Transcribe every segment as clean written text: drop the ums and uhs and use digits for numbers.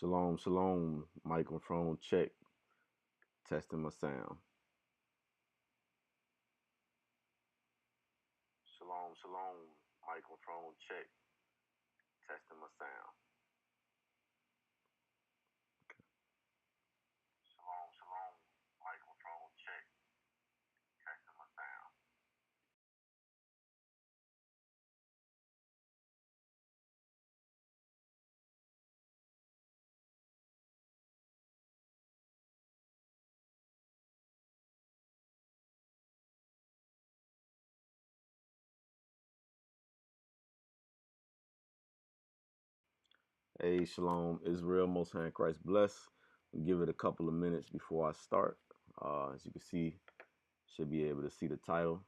Shalom, shalom. Microphone check. Testing my sound. Shalom, shalom. Microphone check. Testing my sound. Shalom, shalom. Microphone check. Testing my sound. Hey, shalom, Israel, Most High in Christ bless. We'll give it a couple of minutes before I start. As you can see, should be able to see the title.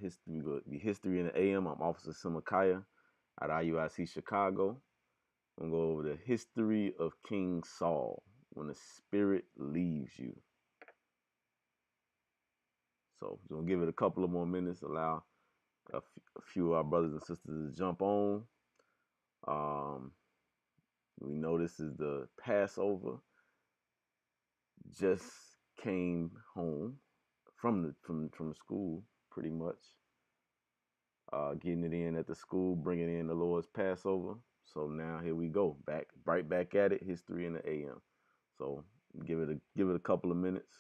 History, the History in the AM. I'm Officer Simakiah at IUIC Chicago. I'm gonna go over the history of King Saul when the spirit leaves you. So we're gonna give it a couple of more minutes, allow a few of our brothers and sisters to jump on. We know this is the Passover. Just came home from the school, pretty much. Getting it in at the school, bringing in the Lord's Passover. So now here we go, right back at it. History in the AM. So give it a couple of minutes.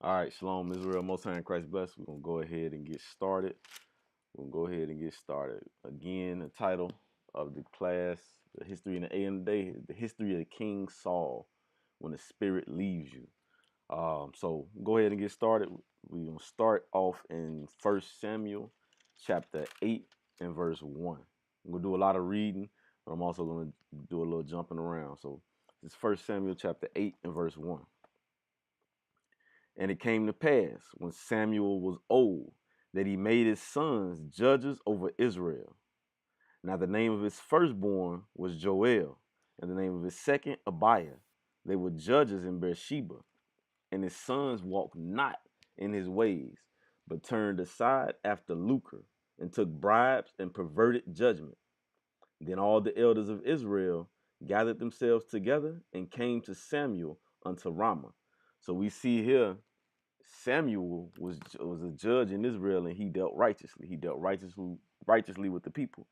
All right, Shalom, Israel, Most High in Christ bless. We're going to go ahead and get started. Again, the title of the class, the history in the A and the day, is the history of King Saul, when the spirit leaves you. So go ahead and get started. We're going to start off in 1 Samuel chapter 8 and verse 1. I'm going to do a lot of reading, but I'm also going to do a little jumping around. So it's 1 Samuel chapter 8 and verse 1. And it came to pass, when Samuel was old, that he made his sons judges over Israel. Now the name of his firstborn was Joel, and the name of his second Abiah. They were judges in Beersheba. And his sons walked not in his ways, but turned aside after lucre, and took bribes and perverted judgment. Then all the elders of Israel gathered themselves together and came to Samuel unto Ramah. So we see here Samuel was a judge in Israel, and he dealt righteously. He dealt righteously with the people.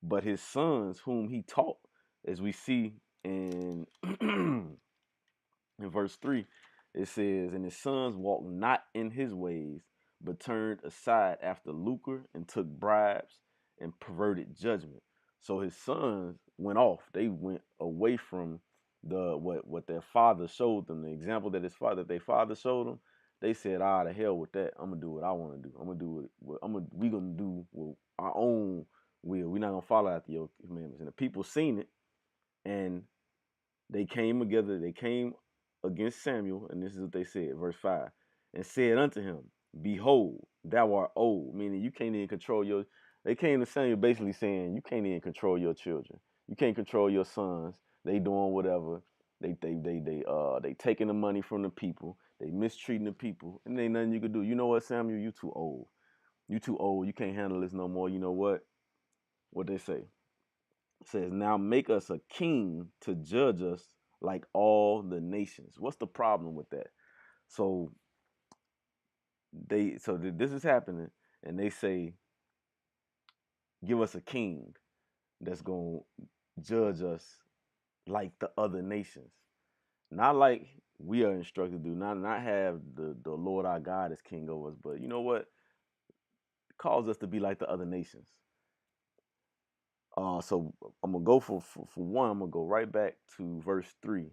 But his sons, whom he taught, as we see in in verse 3, it says, and his sons walked not in his ways, but turned aside after lucre, and took bribes and perverted judgment. So his sons went off. They went away from what their father showed them, the example that their father showed them. They said, the hell with that. I'm gonna do what I want to do. I'm gonna do we gonna do what our own will. We're not gonna follow after your commandments. And the people seen it, and they came together, they came against Samuel, and this is what they said, verse 5, and said unto him, behold, thou art old, meaning you can't even control they came to Samuel basically saying, you can't even control your children. You can't control your sons. They doing whatever. They taking the money from the people. They mistreating the people, and ain't nothing you can do. You know what, Samuel? You too old. You too old. You can't handle this no more. You know what? What they say? Says, now make us a king to judge us like all the nations. What's the problem with that? So this is happening, and they say, give us a king that's going to judge us like the other nations. Not like we are instructed to do, not have the Lord our God as king over us, but you know what? Calls us to be like the other nations. So I'm gonna go for one. I'm gonna go right back to verse 3,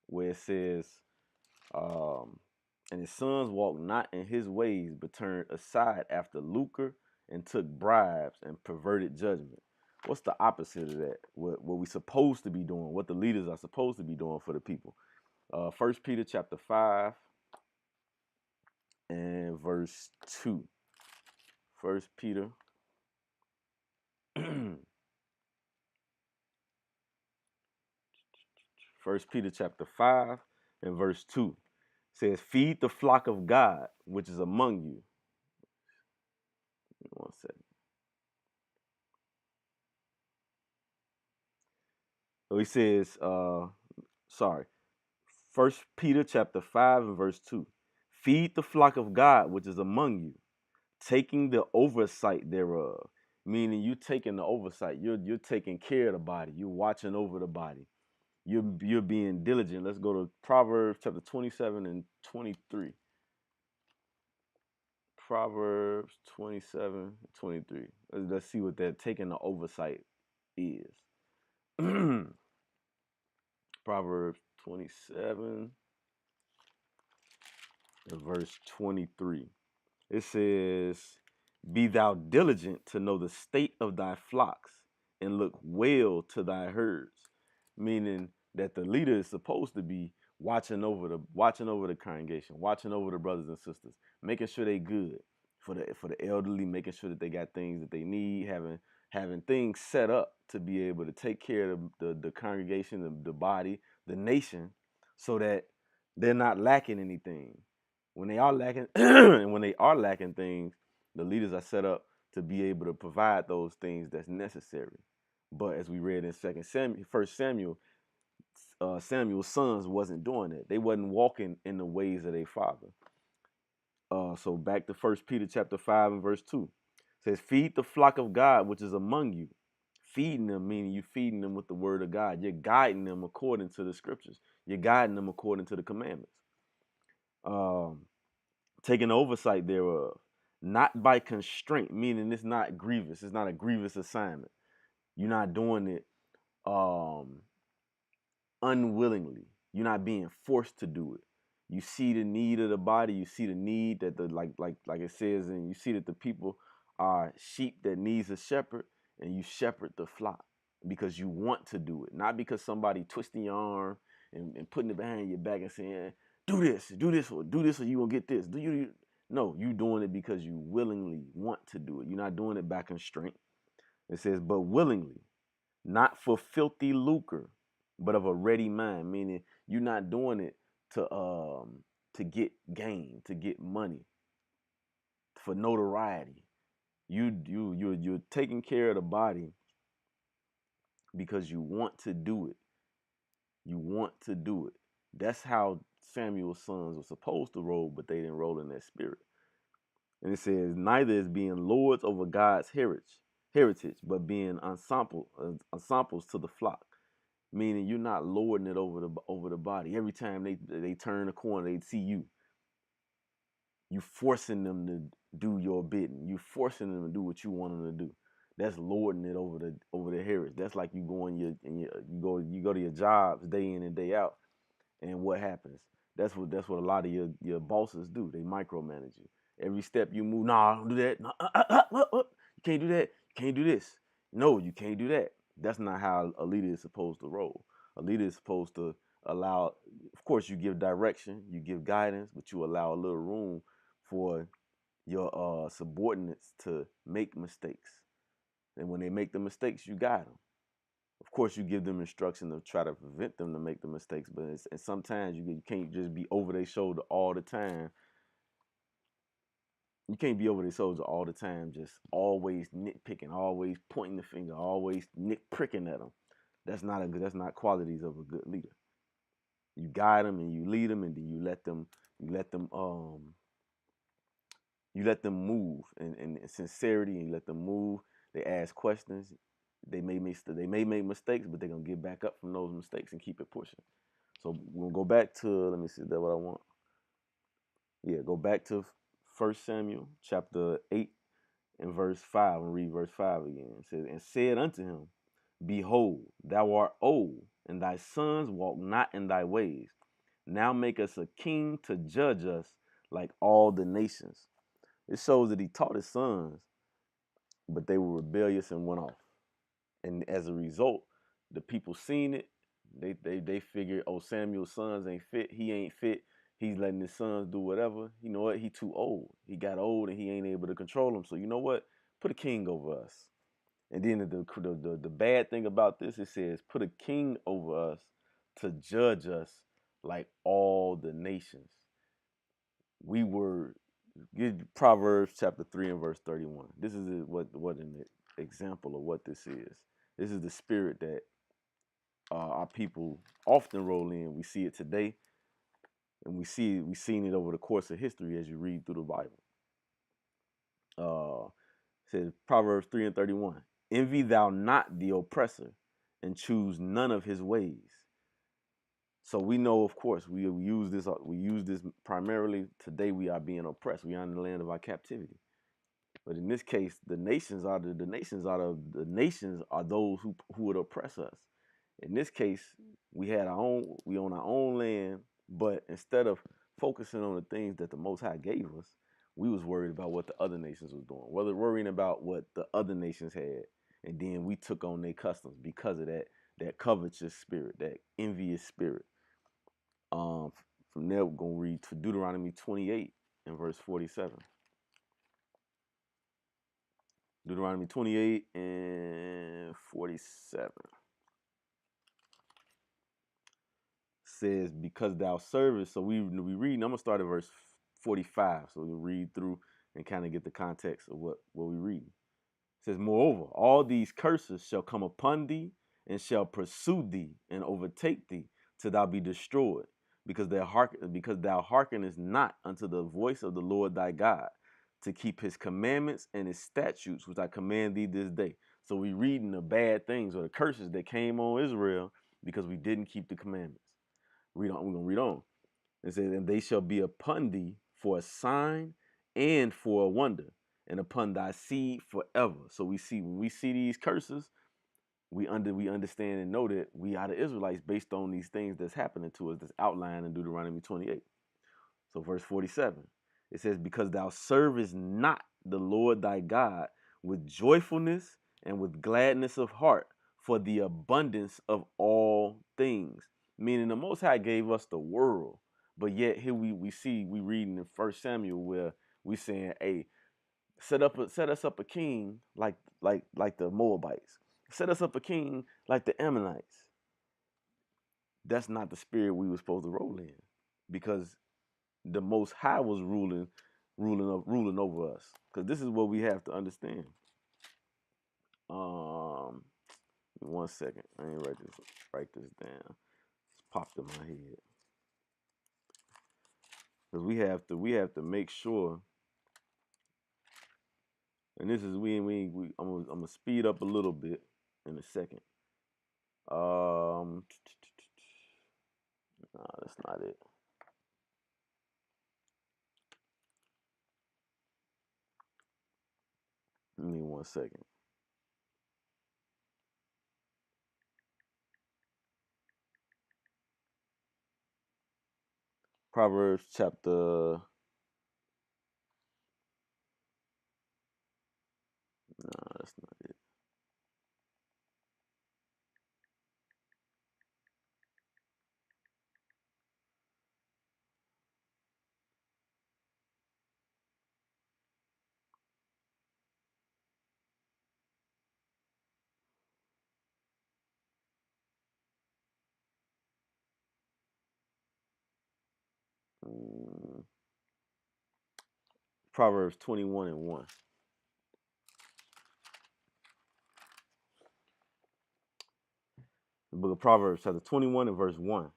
where it says, and his sons walked not in his ways, but turned aside after lucre, and took bribes and perverted judgment. What's the opposite of that? What we supposed to be doing? What the leaders are supposed to be doing for the people? 1 Peter chapter 5 and verse 2. 1 Peter First Peter chapter 5 and verse 2 says, feed the flock of God which is among you. One second. So he says, First Peter chapter 5 and verse 2. Feed the flock of God which is among you, taking the oversight thereof. Meaning you taking the oversight. You're taking care of the body. You're watching over the body. You're being diligent. Let's go to Proverbs chapter 27 and 23. Proverbs 27, 23. Let's see what that taking the oversight is. Proverbs 27 and verse 23. It says, be thou diligent to know the state of thy flocks, and look well to thy herds. Meaning that the leader is supposed to be watching over the congregation, watching over the brothers and sisters, making sure they good for the elderly, making sure that they got things that they need, having things set up to be able to take care of the congregation, the body, the nation, so that they're not lacking anything. When they are lacking, and when they are lacking things, the leaders are set up to be able to provide those things that's necessary. But as we read in First Samuel, Samuel's sons wasn't doing that. They wasn't walking in the ways of their father. So back to 1 Peter chapter 5 and verse 2. It says, feed the flock of God which is among you. Feeding them, meaning you feeding them with the word of God. You're guiding them according to the scriptures. You're guiding them according to the commandments. taking oversight thereof, not by constraint, meaning it's not grievous. It's not a grievous assignment. You're not doing it unwillingly. You're not being forced to do it. You see the need of the body. You see the need that the like it says, and you see that the people are sheep that needs a shepherd, and you shepherd the flock because you want to do it, not because somebody twisting your arm and putting it behind your back and saying, do this, or you gonna get this. Do you? No, you doing it because you willingly want to do it. You're not doing it by constraint. It says, but willingly, not for filthy lucre, but of a ready mind, meaning you're not doing it to get gain, to get money, for notoriety. You're taking care of the body because you want to do it. You want to do it. That's how Samuel's sons were supposed to roll, but they didn't roll in that spirit. And it says, neither is being lords over God's heritage, but being ensamples to the flock. Meaning you're not lording it over the body. Every time they turn the corner, they see you. You forcing them to do your bidding. You forcing them to do what you want them to do. That's lording it over the heritage. That's like you you go to your jobs day in and day out, and what happens? That's what a lot of your bosses do. They micromanage you. Every step you move, nah, don't do that. Nah, you can't do that. You can't do this. No, you can't do that. That's not how a leader is supposed to roll. A leader is supposed to allow, of course, you give direction, you give guidance, but you allow a little room for your subordinates to make mistakes. And when they make the mistakes, you guide them. Of course, you give them instruction to try to prevent them to make the mistakes, but and sometimes you can't just be over their shoulder all the time. You can't be over their shoulder all the time, just always nitpicking, always pointing the finger, always pricking at them. That's not qualities of a good leader. You guide them and you lead them, and then you let them move in sincerity, and you let them move. They ask questions. They may make mistakes, but they're gonna get back up from those mistakes and keep it pushing. So we'll go back to, let me see, is that what I want? Yeah, go back to 1 Samuel chapter 8 and verse 5, and read verse 5 again. It says, and said unto him, behold, thou art old, and thy sons walk not in thy ways. Now make us a king to judge us like all the nations. It shows that he taught his sons, but they were rebellious and went off. And as a result, the people seen it. They figured, oh, Samuel's sons ain't fit. He ain't fit. He's letting his sons do whatever. You know what? He too old. He got old and he ain't able to control them. So you know what? Put a king over us. And then the bad thing about this, it says, put a king over us to judge us like all the nations. We were, Proverbs chapter 3 and verse 31. This is what an example of what this is. This is the spirit that our people often roll in. We see it today, and we've seen it over the course of history as you read through the Bible. It says Proverbs 3 and 31. Envy thou not the oppressor, and choose none of his ways. So we know, of course, we use this primarily today. We are being oppressed. We are in the land of our captivity. But in this case, the nations are those who would oppress us. In this case, we own our own land, but instead of focusing on the things that the Most High gave us, we was worried about what the other nations was doing. Whether worrying about what the other nations had, and then we took on their customs because of that covetous spirit, that envious spirit. From there, we're gonna read to Deuteronomy 28 and verse 47. Deuteronomy 28 and 47 says, because thou servest. So we read, I'm going to start at verse 45. So we'll read through and kind of get the context of what we read. It says, moreover, all these curses shall come upon thee and shall pursue thee and overtake thee till thou be destroyed, because thou hearkenest not unto the voice of the Lord thy God, to keep his commandments and his statutes, which I command thee this day. So we reading the bad things or the curses that came on Israel because we didn't keep the commandments. Read on. We're going to read on. It says, and they shall be upon thee for a sign and for a wonder, and upon thy seed forever. So we see, when we see these curses, we understand and know that we are the Israelites based on these things that's happening to us, that's outlined in Deuteronomy 28. So verse 47, it says, because thou servest not the Lord thy God with joyfulness and with gladness of heart for the abundance of all things. Meaning the Most High gave us the world, but yet here we reading in 1 Samuel where we saying, hey, set us up a king like the Moabites. Set us up a king like the Ammonites. That's not the spirit we were supposed to roll in, because the Most High was ruling over us. Because this is what we have to understand. 1 second. I ain't write this down. It's popped in my head. Because we have to make sure. And this is I'm gonna speed up a little bit in a second. No, that's not it. Give me 1 second. Proverbs chapter. No, that's not it. Proverbs 21 and 1. The book of Proverbs, chapter 21 and verse 1.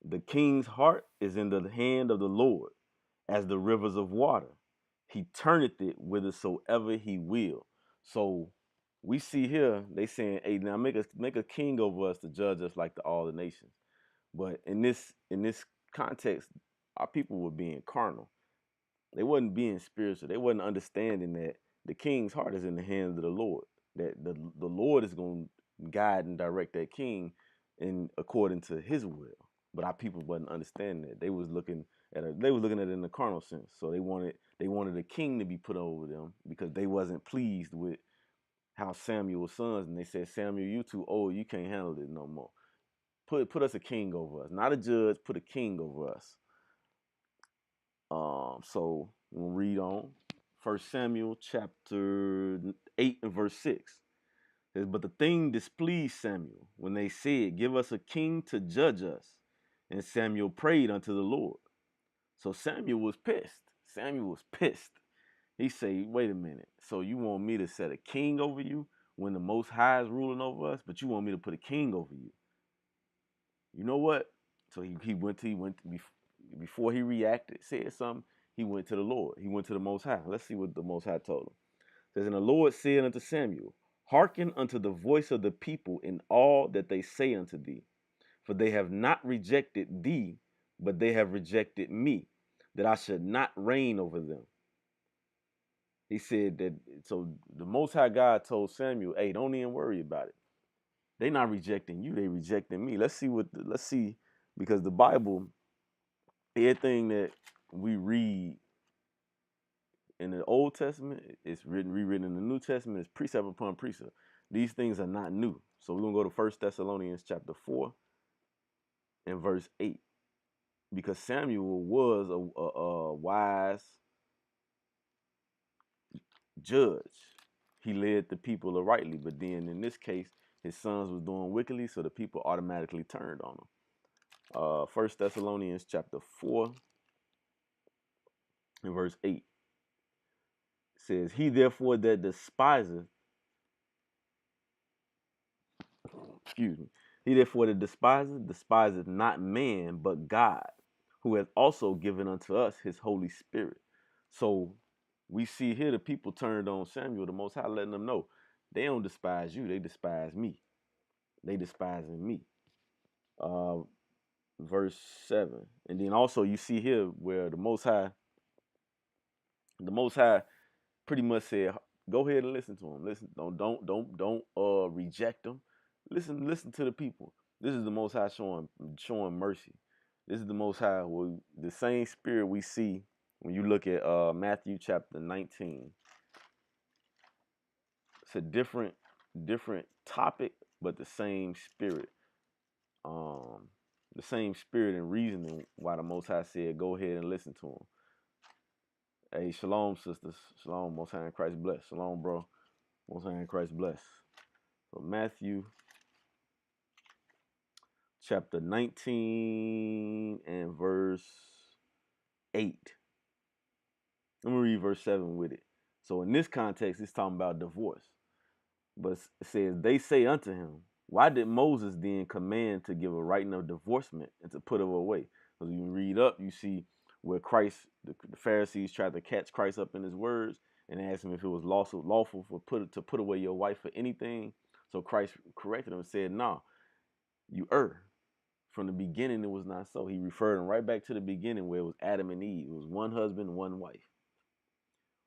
The king's heart is in the hand of the Lord, as the rivers of water. He turneth it whithersoever he will. So we see here, they saying, hey, now make a king over us to judge us like all the nations. But in this context, our people were being carnal. They wasn't being spiritual. They wasn't understanding that the king's heart is in the hands of the Lord. That the Lord is going to guide and direct that king in according to his will. But our people wasn't understanding that. They was looking at it in the carnal sense. So they wanted a king to be put over them because they wasn't pleased with how Samuel's sons, and they said, Samuel, you too old, you can't handle it no more. Put us a king over us, not a judge. Put a king over us. So we'll read on. 1 Samuel chapter 8 and verse 6. It says, but the thing displeased Samuel when they said, give us a king to judge us. And Samuel prayed unto the Lord. So Samuel was pissed. Samuel was pissed. He said, wait a minute. So you want me to set a king over you when the Most High is ruling over us, but you want me to put a king over you? You know what? So he went before he reacted, said something, he went to the Lord. He went to the Most High. Let's see what the Most High told him. It says, and the Lord said unto Samuel, hearken unto the voice of the people in all that they say unto thee. For they have not rejected thee, but they have rejected me, that I should not reign over them. He said that, so the Most High God told Samuel, hey, don't even worry about it. They not rejecting you, they rejecting me. Let's see, because the Bible, everything that we read in the Old Testament, it's rewritten in the New Testament, it's precept upon precept. These things are not new. So we're going to go to 1 Thessalonians chapter 4 and verse 8. Because Samuel was a wise judge. He led the people rightly, but then in this case, his sons was doing wickedly, so the people automatically turned on him. 1 Thessalonians chapter 4 and verse 8 says, he therefore that despiseth, excuse me, he therefore that despiseth not man, but God, who has also given unto us his Holy Spirit. So we see here the people turned on Samuel, the Most High, letting them know they don't despise you, they despise me. They despising me. Verse 7. And then also you see here where the Most High The Most High pretty much said, go ahead and listen to them. Listen, don't reject them. Listen to the people. This is the Most High showing mercy. This is the Most High. The same spirit we see when you look at Matthew chapter 19. It's a different topic, but the same spirit. The same spirit and reasoning why the Most High said, go ahead and listen to him. Hey, shalom, sisters. Shalom, Most High in Christ bless. Shalom, bro. Most High in Christ bless. So Matthew chapter 19 and verse 8. I'm going to read verse 7 with it. So in this context, it's talking about divorce. But it says, they say unto him, why did Moses then command to give a writing of divorcement and to put her away? Because when you read up, you see where Christ, the Pharisees tried to catch Christ up in his words and asked him if it was lawful to put away your wife for anything. So Christ corrected him and said, no, you err. From the beginning, it was not so. He referred him right back to the beginning where it was Adam and Eve. It was one husband, one wife.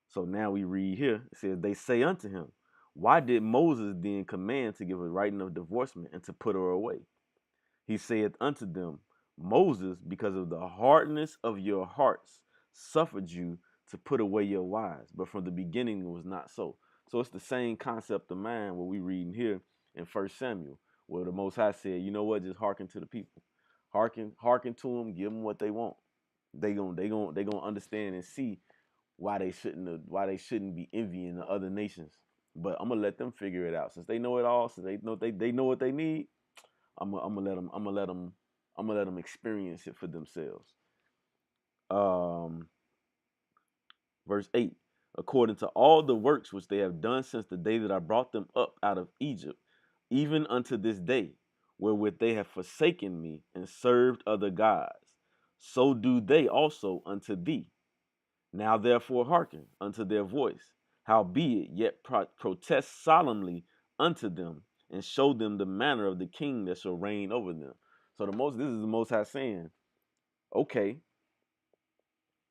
So now we read here, it says, they say unto him, why did Moses then command to give a writing of divorcement and to put her away? He saith unto them, Moses, because of the hardness of your hearts, suffered you to put away your wives. But from the beginning, it was not so. So it's the same concept of mind what we reading here in 1 Samuel, where the Most High said, you know what, just hearken to the people. Hearken to them, give them what they want. They gonna understand and see why they shouldn't be envying the other nations. But I'm gonna let them figure it out. Since they know it all, since they know what they need, I'm gonna let them experience it for themselves. Um, verse 8. According to all the works which they have done since the day that I brought them up out of Egypt, even unto this day, wherewith they have forsaken me and served other gods, so do they also unto thee. Now therefore hearken unto their voice, howbeit yet protest solemnly unto them, and show them the manner of the king that shall reign over them. So this is the Most High saying, okay,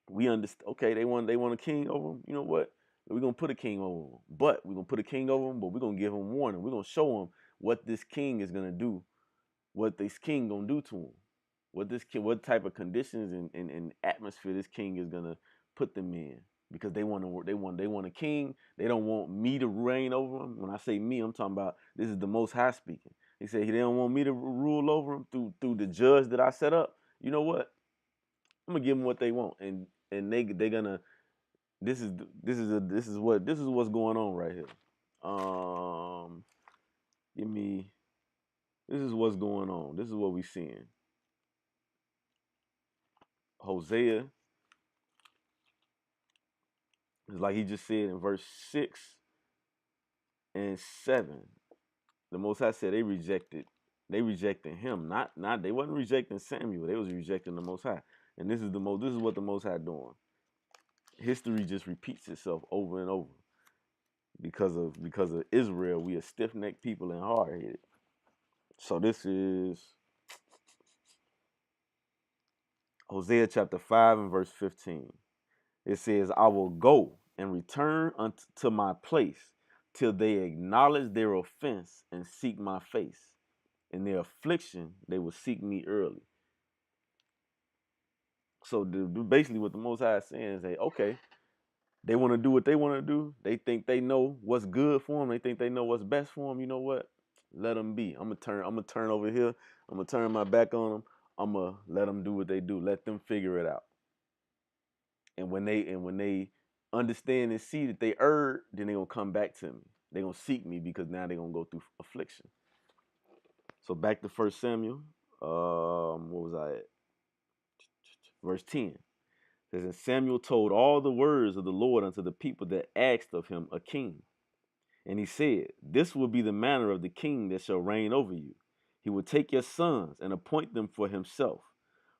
we understand. Okay, they want a king over them. You know what? We're gonna put a king over them, but we're gonna put a king over them. But we're gonna give them warning. We're gonna show them what this king is gonna do, what this king gonna do to them, what type of conditions and atmosphere this king is gonna put them in. Because they want a king. They don't want me to reign over them. When I say me, I'm talking about this is the Most High speaking. He said they don't want me to rule over them through the judge that I set up. You know what? I'm gonna give them what they want, and they're gonna. This is what's going on right here. Give me. This is what's going on. This is what we seeing. Hosea is like he just said in verse 6 and 7. The Most High said they rejected him. Not they wasn't rejecting Samuel. They was rejecting the Most High. And this is what the Most High doing. History just repeats itself over and over. Because of Israel, we are stiff-necked people and hard-headed. So this is Hosea chapter 5 and verse 15. It says, I will go and return unto my place till they acknowledge their offense and seek my face. In their affliction, they will seek me early. So basically what the Most High is saying is, hey, okay, they want to do what they want to do. They think they know what's good for them. They think they know what's best for them. You know what? Let them be. I'm gonna turn over here. I'm gonna turn my back on them. I'm gonna let them do what they do. Let them figure it out. And when they understand and see that they erred, then they gonna come back to me. They gonna seek me because now they gonna go through affliction. So back to 1 Samuel. What was I at? Verse 10. It says, and Samuel told all the words of the Lord unto the people that asked of him a king. And he said, this will be the manner of the king that shall reign over you. He will take your sons and appoint them for himself,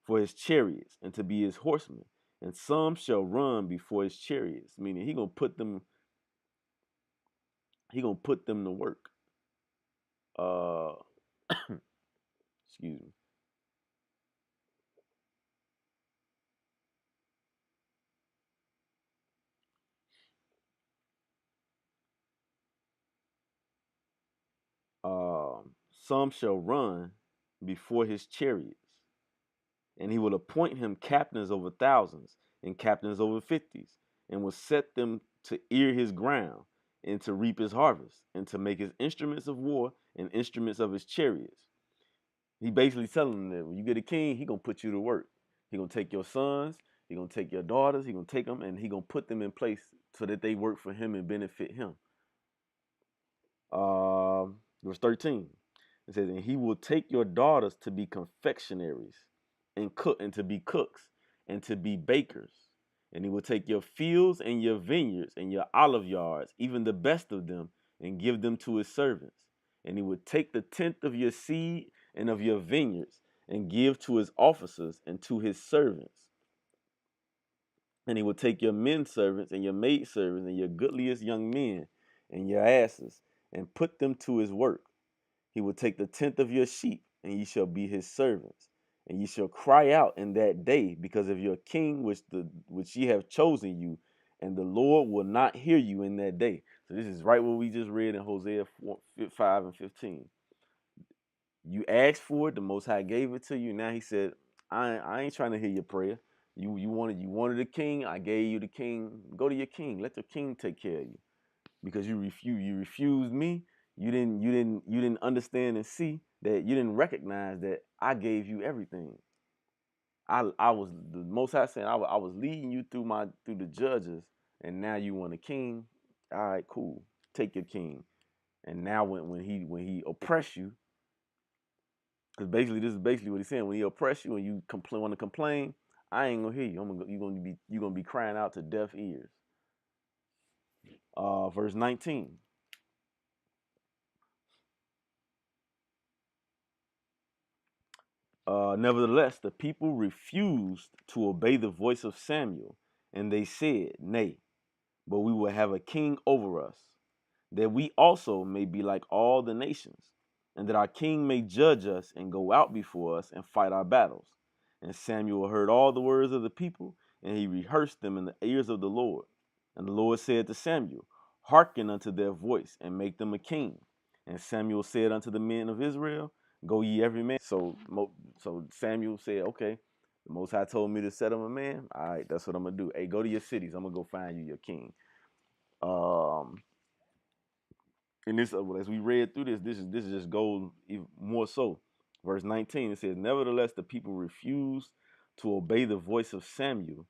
for his chariots, and to be his horsemen. And some shall run before his chariots, meaning he gonna put them to work. Excuse me. some shall run before his chariots. And he will appoint him captains over thousands and captains over fifties, and will set them to ear his ground and to reap his harvest and to make his instruments of war and instruments of his chariots. He basically telling them that when you get a king, he gonna put you to work. He gonna take your sons, he gonna take your daughters, he gonna take them and he gonna put them in place so that they work for him and benefit him. Verse 13. It says, and he will take your daughters to be confectionaries and to be cooks and to be bakers. And he will take your fields and your vineyards and your olive yards, even the best of them, and give them to his servants. And he will take the tenth of your seed and of your vineyards and give to his officers and to his servants. And he will take your men servants and your maid servants and your goodliest young men and your asses and put them to his work. He will take the tenth of your sheep, and ye shall be his servants. And ye shall cry out in that day because of your king, which ye have chosen you, and the Lord will not hear you in that day. So this is right what we just read in Hosea 5 and 15. You asked for it, the Most High gave it to you. Now he said, I ain't trying to hear your prayer. You wanted a king, I gave you the king. Go to your king. Let your king take care of you. Because you refused me. You didn't understand and see that you didn't recognize that I gave you everything. I was the Most High saying I was leading you through the judges, and now you want a king. All right, cool. Take your king. And now when he oppress you, because basically this is basically what he's saying. When he oppress you and you want to complain, I ain't gonna hear you. You're gonna be crying out to deaf ears. Verse 19. Nevertheless, the people refused to obey the voice of Samuel, and they said, nay, but we will have a king over us, that we also may be like all the nations, and that our king may judge us and go out before us and fight our battles. And Samuel heard all the words of the people, and he rehearsed them in the ears of the Lord. And the Lord said to Samuel, hearken unto their voice, and make them a king. And Samuel said unto the men of Israel, go ye every man. So Samuel said, okay, the Most High told me to set him a man. All right, that's what I'm gonna do. Hey, go to your cities. I'm gonna go find you your king. And this, as we read through this is just goes even more so. Verse 19, it says, nevertheless, the people refused to obey the voice of Samuel,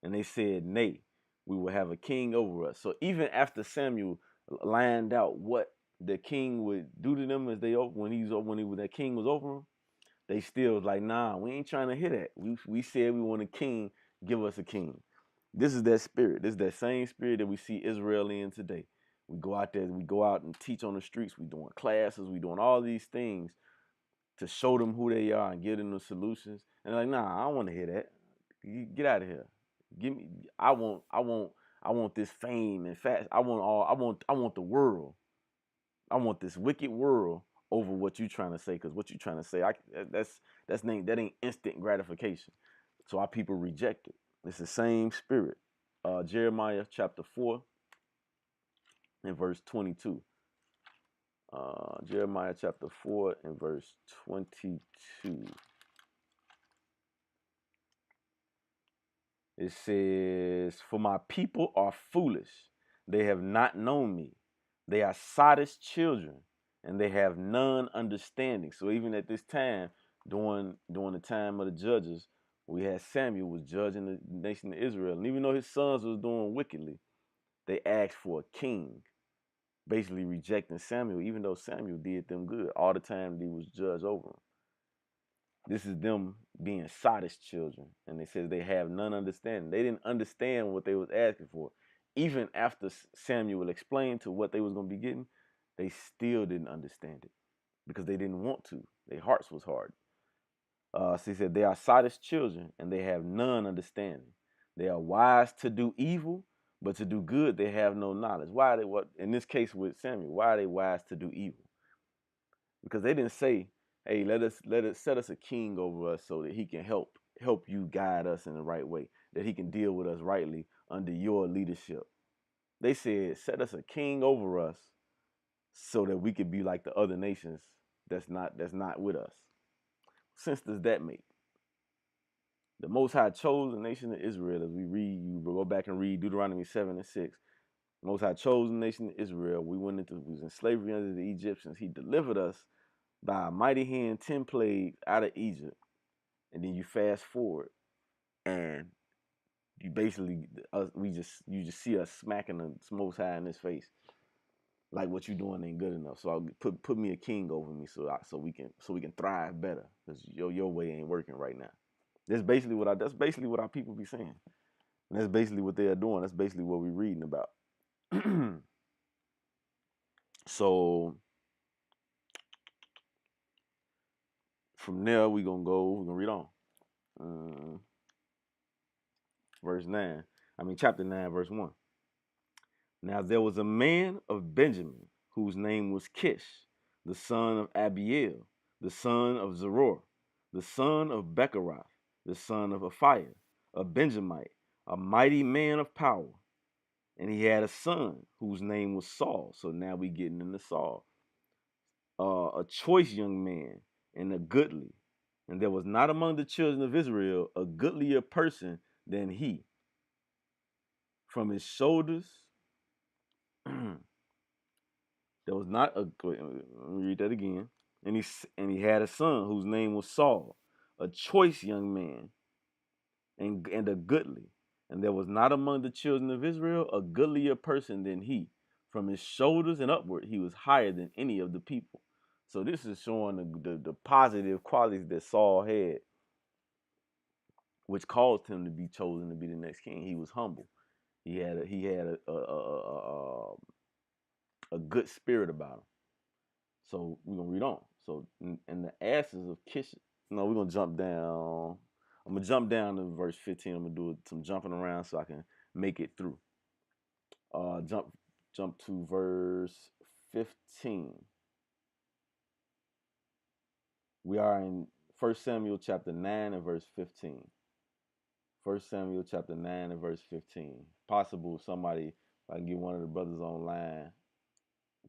and they said, nay, we will have a king over us. So even after Samuel lined out what the king would do to them as when that king was over them, they still was like, nah, we ain't trying to hear that. We said we want a king, give us a king. This is that spirit. This is that same spirit that we see Israel in today. We go out there, we go out and teach on the streets, we doing classes, we doing all these things to show them who they are and give them the solutions. And they're like, nah, I don't want to hear that. You get out of here. Give me I want this fame and fast. I want the world. I want this wicked world over what you trying to say, because what you trying to say, that ain't instant gratification. So our people reject it. It's the same spirit. Jeremiah chapter 4 and verse 22. Jeremiah chapter 4 and verse 22. It says, for my people are foolish. They have not known me. They are sottish children, and they have none understanding. So even at this time, during the time of the judges, we had Samuel was judging the nation of Israel. And even though his sons was doing wickedly, they asked for a king, basically rejecting Samuel, even though Samuel did them good all the time that he was judged over them. This is them being sottish children. And it says they have none understanding. They didn't understand what they was asking for. Even after Samuel explained to what they was going to be getting, they still didn't understand it because they didn't want to. Their hearts was hard. So he said they are sottish children and they have none understanding. They are wise to do evil, but to do good they have no knowledge. Why are they, what in this case with Samuel, why are they wise to do evil? Because they didn't say, hey, let us set us a king over us so that he can help you guide us in the right way, that he can deal with us rightly under your leadership. They said, set us a king over us so that we could be like the other nations that's not with us. Sense does that make? The Most High chose the nation of Israel, as we read, you go back and read Deuteronomy 7 and 6. The Most High chose the nation of Israel. We was in slavery under the Egyptians. He delivered us by a mighty hand, 10 plagues out of Egypt. And then you fast forward, and you basically, you just see us smacking the Most High in his face, like what you doing ain't good enough. So I'll put me a king over me, so we can thrive better, because your way ain't working right now. That's basically what our people be saying. And that's basically what they are doing. That's basically what we're reading about. So from there, we're gonna read on. Chapter 9, verse 1. Now there was a man of Benjamin whose name was Kish, the son of Abiel, the son of Zeror, the son of Becharath, the son of Aphiah, a Benjamite, a mighty man of power. And he had a son whose name was Saul. So now we getting into Saul. A choice young man and a goodly. And there was not among the children of Israel a goodlier person than he. From his shoulders, there was not a. Let me read that again. And he had a son whose name was Saul, a choice young man and a goodly. And there was not among the children of Israel a goodlier person than he. From his shoulders and upward, he was higher than any of the people. So this is showing the positive qualities that Saul had, which caused him to be chosen to be the next king. He was humble. He had a good spirit about him. So we're gonna read on. So and the asses of Kish. No, we're gonna jump down. I'm gonna jump down to verse 15. I'm gonna do some jumping around so I can make it through. Jump to verse 15. We are in 1 Samuel chapter 9 and verse 15. 1 Samuel chapter 9 and verse 15. Possible somebody, if I can get one of the brothers online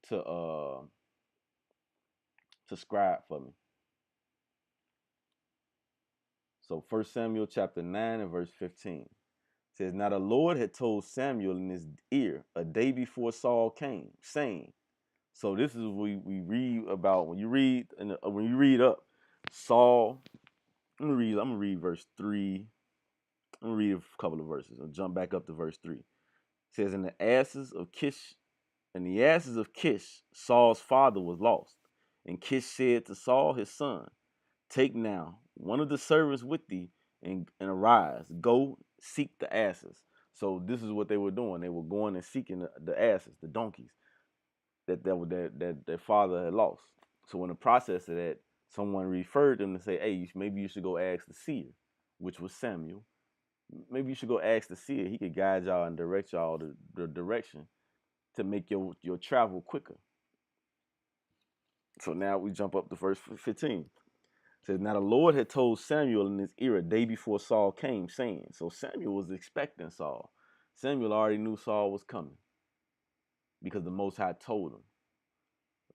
to scribe for me. So 1 Samuel chapter 9 and verse 15 says, Now the Lord had told Samuel in his ear a day before Saul came, saying, so this is what we read about when you read up Saul. I'm gonna read verse 3. I'm gonna read a couple of verses. I'll jump back up to verse 3. It says, In the asses of Kish, Saul's father was lost. And Kish said to Saul his son, Take now one of the servants with thee and arise, go seek the asses. So this is what they were doing. They were going and seeking the asses, the donkeys that their father had lost. So in the process of that, someone referred them to say, hey, maybe you should go ask the seer, which was Samuel. Maybe you should go ask the seer. He could guide y'all and direct y'all the direction to make your travel quicker. So now we jump up to verse 15. It says, Now the Lord had told Samuel in his ear a day before Saul came, saying, so Samuel was expecting Saul. Samuel already knew Saul was coming because the Most High told him.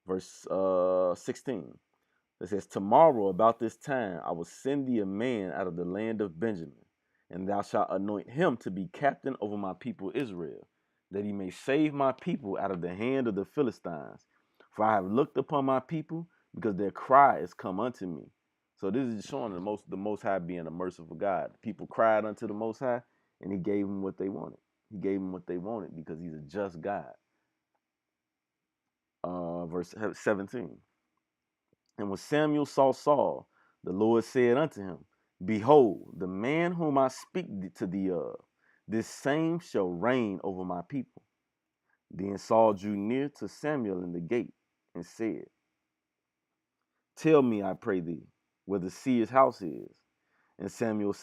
Verse 16. It says, Tomorrow about this time I will send thee a man out of the land of Benjamin, and thou shalt anoint him to be captain over my people Israel, that he may save my people out of the hand of the Philistines. For I have looked upon my people, because their cry is come unto me. So this is showing the Most High being a merciful God. People cried unto the Most High, and he gave them what they wanted. He gave them what they wanted because he's a just God. Verse 17. And when Samuel saw Saul, the Lord said unto him, Behold, the man whom I speak to thee of, this same shall reign over my people. Then Saul drew near to Samuel in the gate and said, Tell me, I pray thee, where the seer's house is. And Samuel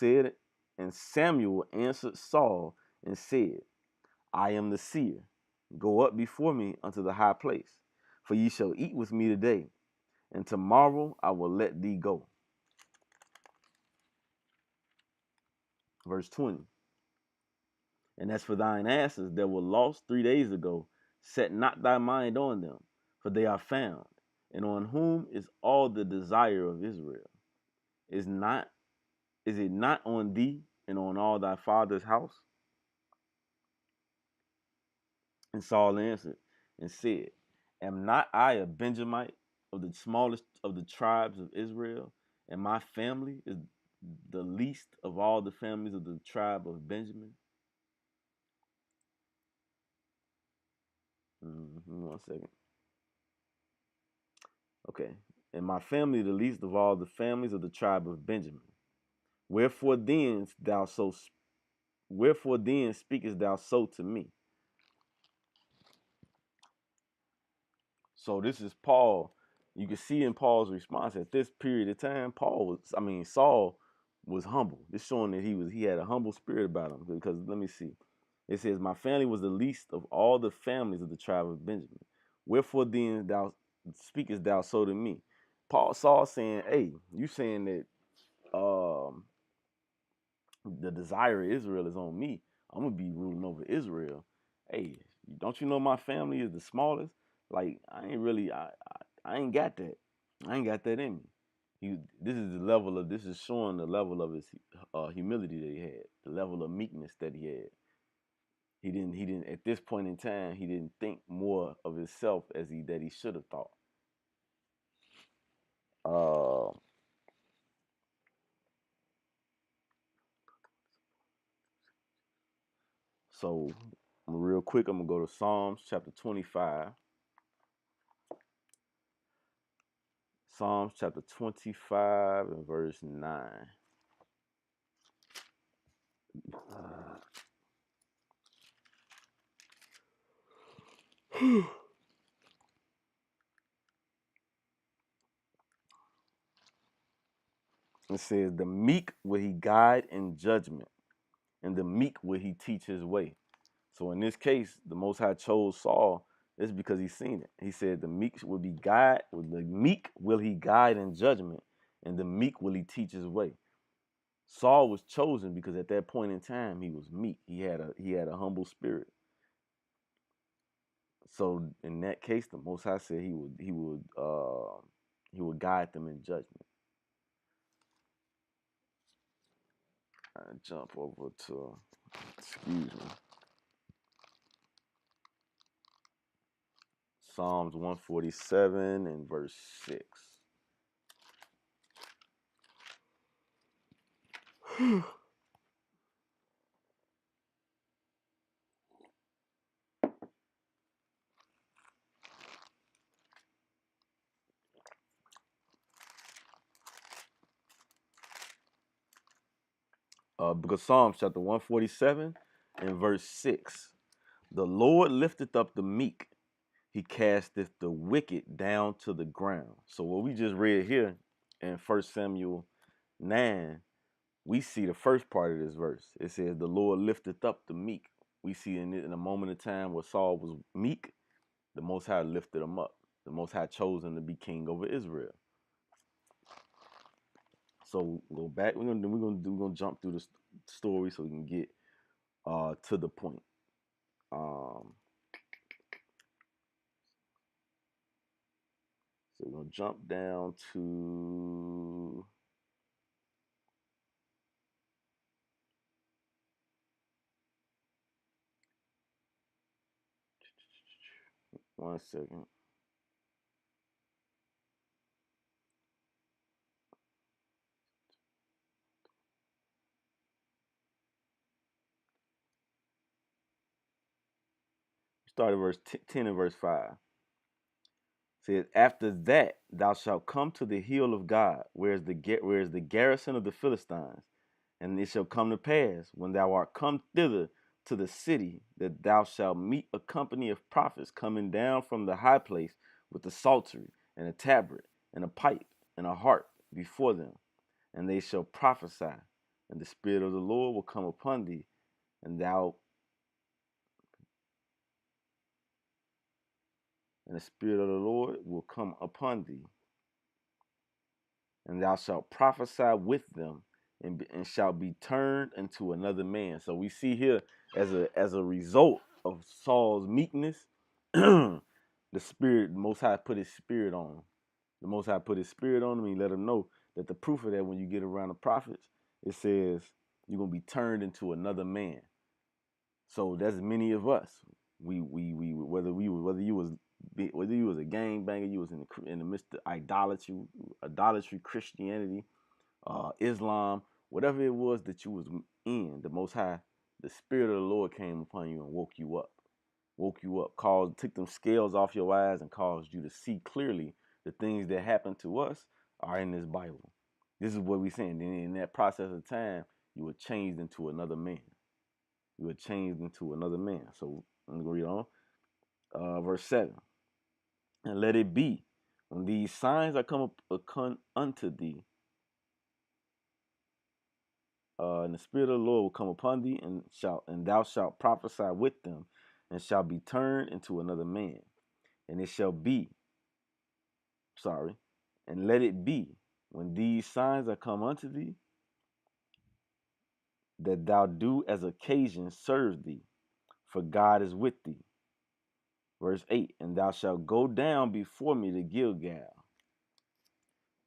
answered Saul and said, I am the seer. Go up before me unto the high place, for ye shall eat with me today, and tomorrow I will let thee go. Verse 20. And as for thine asses that were lost 3 days ago, set not thy mind on them, for they are found. and on whom is all the desire of Israel? Is not is it not on thee and on all thy father's house? And Saul answered and said, am not I a Benjamite of the smallest of the tribes of Israel, and my family is the least of all the families of the tribe of Benjamin? 1 second. Okay. And my family the least of all the families of the tribe of Benjamin. Wherefore then thou so wherefore then speakest thou so to me? So this is Paul. You can see in Paul's response at this period of time, Saul was humble. This showing that he had a humble spirit about him. Because let me see. It says, my family was the least of all the families of the tribe of Benjamin. Wherefore then thou speakest thou so to me? Saul saying, hey, you saying that the desire of Israel is on me. I'm gonna be ruling over Israel. Hey, don't you know my family is the smallest? Like I ain't got that. I ain't got that in me. This is showing the level of his humility that he had, the level of meekness that he had. He didn't at this point in time, he didn't think more of himself that he should have thought. Uh, so real quick, I'm gonna go to Psalms chapter 25. Psalms chapter 25 and verse 9. It says, the meek will he guide in judgment, and the meek will he teach his way. So in this case, the Most High chose Saul. It's because he's seen it. He said, the meek will he guide in judgment, and the meek will he teach his way. Saul was chosen because at that point in time he was meek. He had a humble spirit. So in that case, the Most High said he would guide them in judgment. I jump over to, excuse me, Psalms 147 and verse 6. Because Psalms chapter 147 and verse 6. The Lord lifteth up the meek, he casteth the wicked down to the ground. So what we just read here in 1 Samuel 9, we see the first part of this verse. It says, the Lord lifteth up the meek. We see in a moment of time where Saul was meek, the Most High lifted him up. The Most High chose him to be king over Israel. So go back. We're gonna jump through the story so we can get to the point. So we're gonna jump down to 1 second. Start at verse 10 and verse 5. It says, after that thou shalt come to the hill of God, where is the garrison of the Philistines. And it shall come to pass, when thou art come thither to the city, that thou shalt meet a company of prophets coming down from the high place with a psaltery and a tabret and a pipe and a harp before them. And they shall prophesy, and the Spirit of the Lord will come upon thee, and the Spirit of the Lord will come upon thee, and thou shalt prophesy with them, and shalt be turned into another man. So we see here, as a result of Saul's meekness, the Most High put his spirit on him. The Most High put his spirit on him. He let him know that the proof of that, when you get around the prophets, it says you're going to be turned into another man. So that's many of us. We whether you was a gangbanger, you was in the midst of idolatry, Christianity, Islam, whatever it was that you was in, the Most High, the Spirit of the Lord came upon you and woke you up, took them scales off your eyes and caused you to see clearly the things that happen to us are in this Bible. This is what we're saying. In that process of time, you were changed into another man. So I'm going to read on. Verse 7. And let it be, when these signs are come unto thee, and the Spirit of the Lord will come upon thee, and thou shalt prophesy with them, and shalt be turned into another man. And it shall be, and let it be, when these signs are come unto thee, that thou do as occasion serve thee, for God is with thee. Verse 8, and thou shalt go down before me to Gilgal.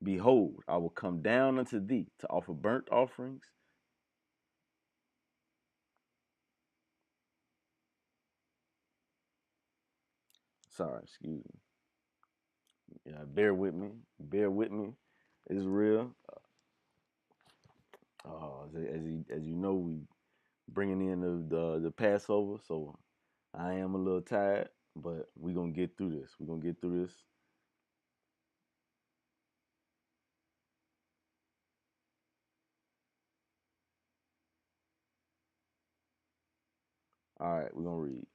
Behold, I will come down unto thee to offer burnt offerings. Excuse me. Yeah, bear with me. It's real. As you know, we bringing in the Passover, so I am a little tired, but we're gonna get through this. All right, we're gonna read.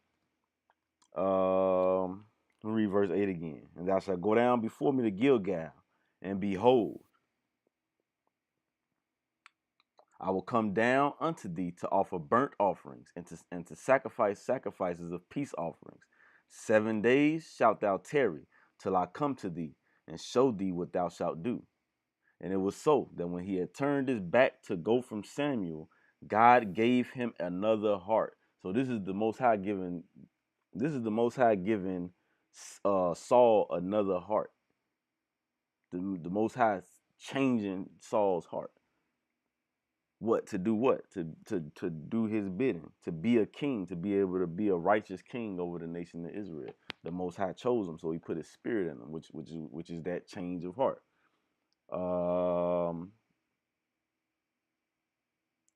We'll read verse 8 again. And thou shalt go down before me to Gilgal, and behold, I will come down unto thee to offer burnt offerings, and to sacrifices of peace offerings. 7 days shalt thou tarry, till I come to thee, and show thee what thou shalt do. And it was so that when he had turned his back to go from Samuel, God gave him another heart. So this is the Most High giving. Saul another heart. The Most High changing Saul's heart. What to do? To do his bidding, to be a king, to be able to be a righteous king over the nation of Israel. The Most High chose him, so he put his spirit in him, which is that change of heart.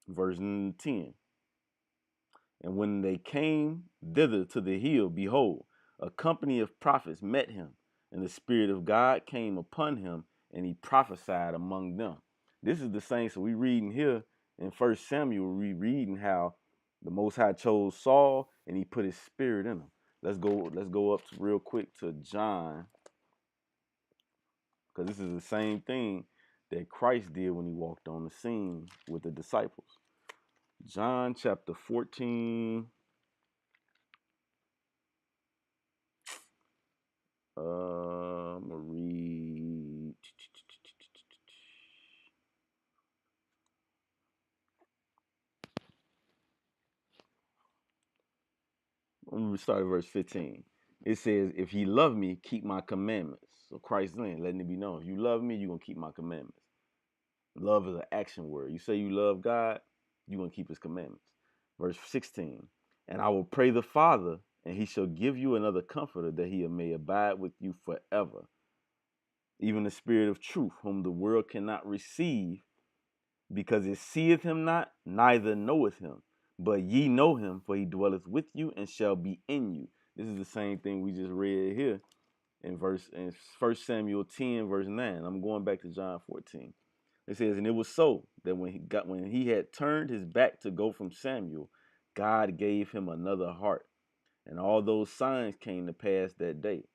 Verse 10. And when they came thither to the hill, behold, a company of prophets met him, and the Spirit of God came upon him, and he prophesied among them. This is the same. So we reading here in 1 Samuel, we reading how the Most High chose Saul, and he put his spirit in him. Let's go up real quick to John, because this is the same thing that Christ did when he walked on the scene with the disciples. John chapter 14. I'm gonna read. I'm gonna start at verse 15. It says, "If ye love me, keep my commandments." So Christ saying, letting it be known, if you love me, you're gonna keep my commandments. Love is an action word. You say you love God, you're gonna keep his commandments. Verse 16, "And I will pray the Father, and he shall give you another comforter, that he may abide with you forever. Even the Spirit of truth, whom the world cannot receive, because it seeth him not, neither knoweth him. But ye know him, for he dwelleth with you and shall be in you." This is the same thing we just read here in 1 Samuel 10, verse 9. I'm going back to John 14. It says, "And it was so that when he had turned his back to go from Samuel, God gave him another heart. And all those signs came to pass that day.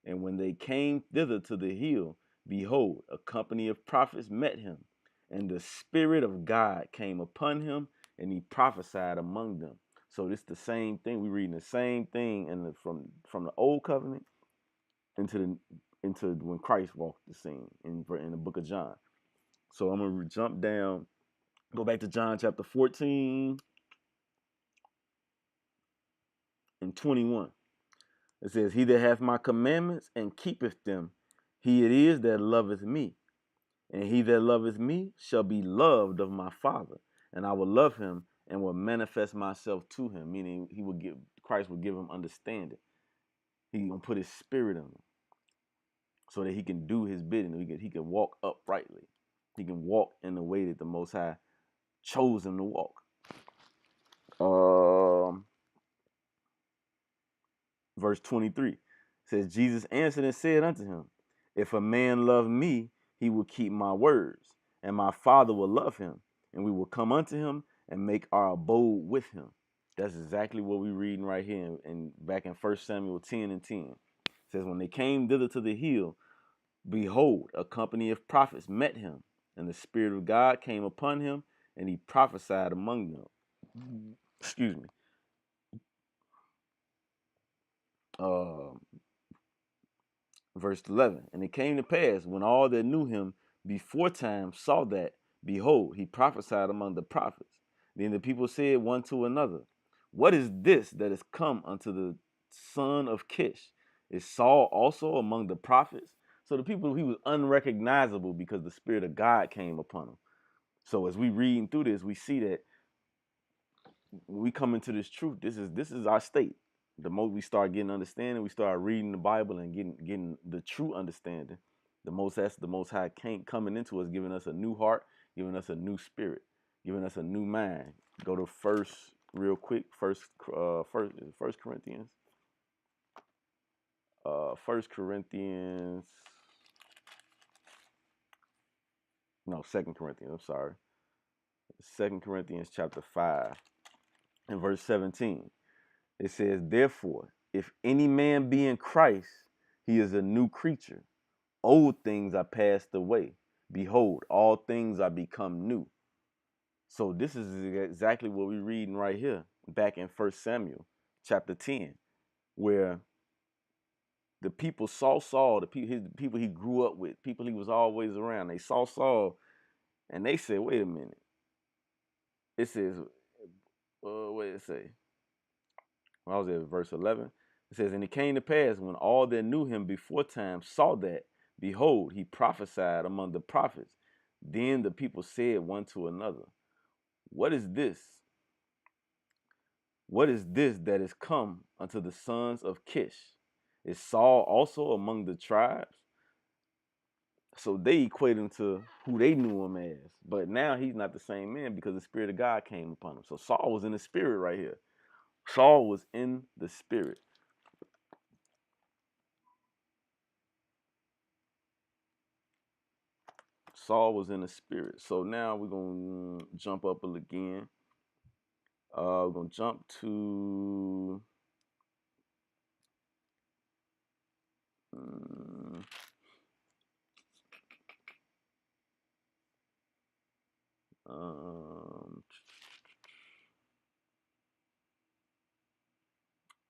And when they came thither to the hill, behold, a company of prophets met him. And the Spirit of God came upon him, and he prophesied among them." So this the same thing. We're reading the same thing from the old covenant into when Christ walked the scene in the book of John. So I'm gonna jump down, go back to John chapter 14 and 21. It says, "He that hath my commandments and keepeth them, He it is that loveth me, and he that loveth me shall be loved of my Father, and I will love him and will manifest myself to him. Meaning, Christ will give him understanding. He gonna put his spirit in him, so that he can do his bidding. He can walk uprightly. He can walk in the way that the Most High chose him to walk. Verse 23 says, Jesus answered and said unto him, if a man love me, he will keep my words, and my Father will love him, and we will come unto him and make our abode with him. That's exactly what we're reading right here and back in 1 Samuel 10 and 10. It says, when they came thither to the hill, behold, a company of prophets met him, and the Spirit of God came upon him, and he prophesied among them. Excuse me. Verse 11, and it came to pass when all that knew him before time saw that, behold, he prophesied among the prophets. Then the people said one to another, what is this that is come unto the son of Kish? Is Saul also among the prophets? So the people, he was unrecognizable because the Spirit of God came upon him. So as we reading through this, we see that when we come into this truth, this is our state. The more we start getting understanding, we start reading the Bible and getting the true understanding. The most High coming into us, giving us a new heart, giving us a new spirit, giving us a new mind. Go to real quick, First Corinthians, Second Corinthians. I'm sorry, 2 Corinthians chapter 5 and verse 17. It says, therefore, if any man be in Christ, he is a new creature. Old things are passed away. Behold, all things are become new. So this is exactly what we're reading right here, back in 1 Samuel chapter 10, where the people saw Saul, the people he grew up with, people he was always around. They saw Saul, and they said, wait a minute. It says, what did it say? When I was at verse 11, it says, and it came to pass when all that knew him before time saw that, behold, he prophesied among the prophets. Then the people said one to another, what is this? What is this that is come unto the sons of Kish? Is Saul also among the tribes? So they equate him to who they knew him as. But now he's not the same man because the Spirit of God came upon him. So Saul was in the spirit right here. Saul was in the spirit. Saul was in the spirit. So now we're going to jump up again. We're going to jump to...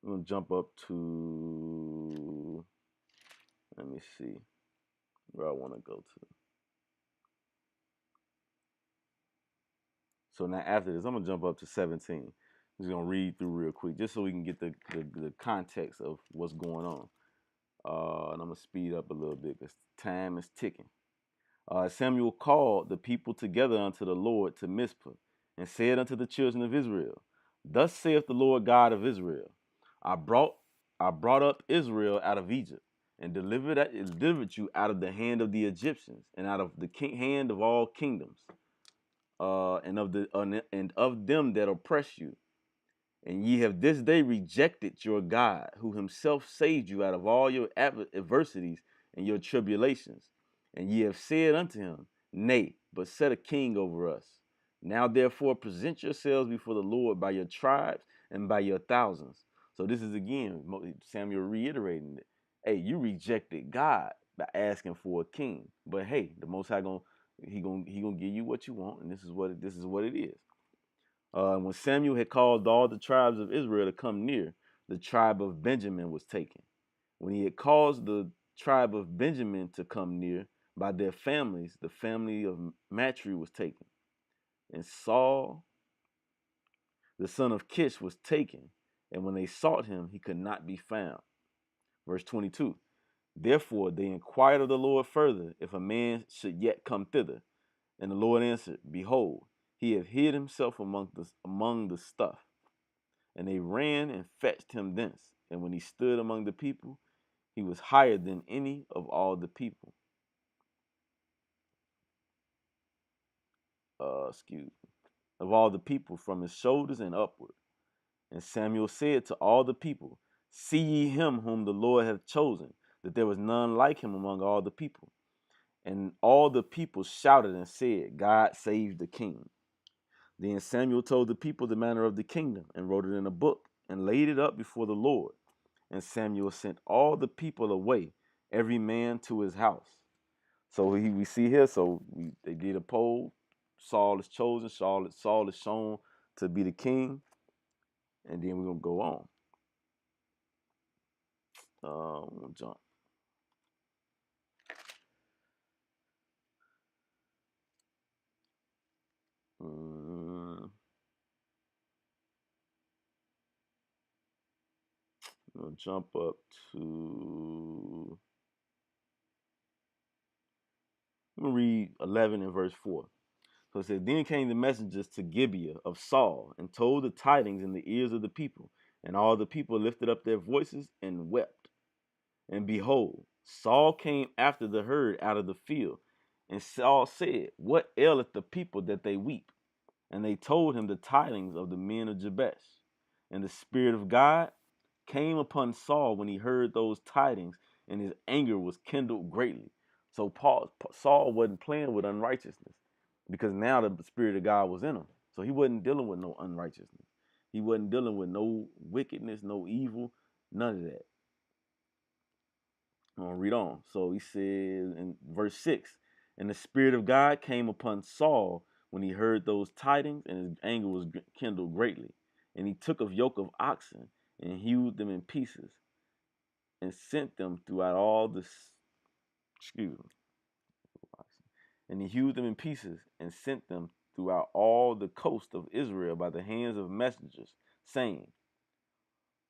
I'm going to jump up to... Let me see where I want to go to. So now after this, I'm going to jump up to 17. I'm just going to read through real quick, just so we can get the context of what's going on. And I'm going to speed up a little bit because time is ticking. Samuel called the people together unto the Lord to Mizpah, and said unto the children of Israel, thus saith the Lord God of Israel, I brought up Israel out of Egypt, and delivered you out of the hand of the Egyptians, and out of the hand of all kingdoms, and of them that oppress you. And ye have this day rejected your God, who himself saved you out of all your adversities and your tribulations. And ye have said unto him, nay, but set a king over us. Now therefore present yourselves before the Lord by your tribes and by your thousands. So this is again Samuel reiterating it. Hey, you rejected God by asking for a king, but hey, the Most High gonna give you what you want, and this is what it is. When Samuel had called all the tribes of Israel to come near, the tribe of Benjamin was taken. When he had caused the tribe of Benjamin to come near by their families, the family of Matri was taken. And Saul, the son of Kish, was taken. And when they sought him, he could not be found. Verse 22. Therefore they inquired of the Lord further, if a man should yet come thither. And the Lord answered, Behold, he hath hid himself among the stuff. And they ran and fetched him thence. And when he stood among the people, he was higher than any of all the people. Of all the people from his shoulders and upward. And Samuel said to all the people, See ye him whom the Lord hath chosen, that there was none like him among all the people. And all the people shouted and said, God save the king. Then Samuel told the people the manner of the kingdom, and wrote it in a book, and laid it up before the Lord. And Samuel sent all the people away, every man to his house. So we see here, they did a poll. Saul is chosen. Saul is shown to be the king. And then we're going to go on. We'll jump. We'll jump up to, we'll read 11 and verse 4. So it says, Then came the messengers to Gibeah of Saul, and told the tidings in the ears of the people. And all the people lifted up their voices and wept. And behold, Saul came after the herd out of the field. And Saul said, What aileth the people that they weep? And they told him the tidings of the men of Jabesh. And the Spirit of God came upon Saul when he heard those tidings, and his anger was kindled greatly. So Saul wasn't playing with unrighteousness, because now the Spirit of God was in him. So he wasn't dealing with no unrighteousness. He wasn't dealing with no wickedness, no evil, none of that. I'm going to read on. So he says in verse 6, And the Spirit of God came upon Saul when he heard those tidings, and his anger was kindled greatly. And he took a yoke of oxen and hewed them in pieces and sent them throughout all the, excuse me, and he hewed them in pieces and sent them throughout all the coast of Israel by the hands of messengers, saying,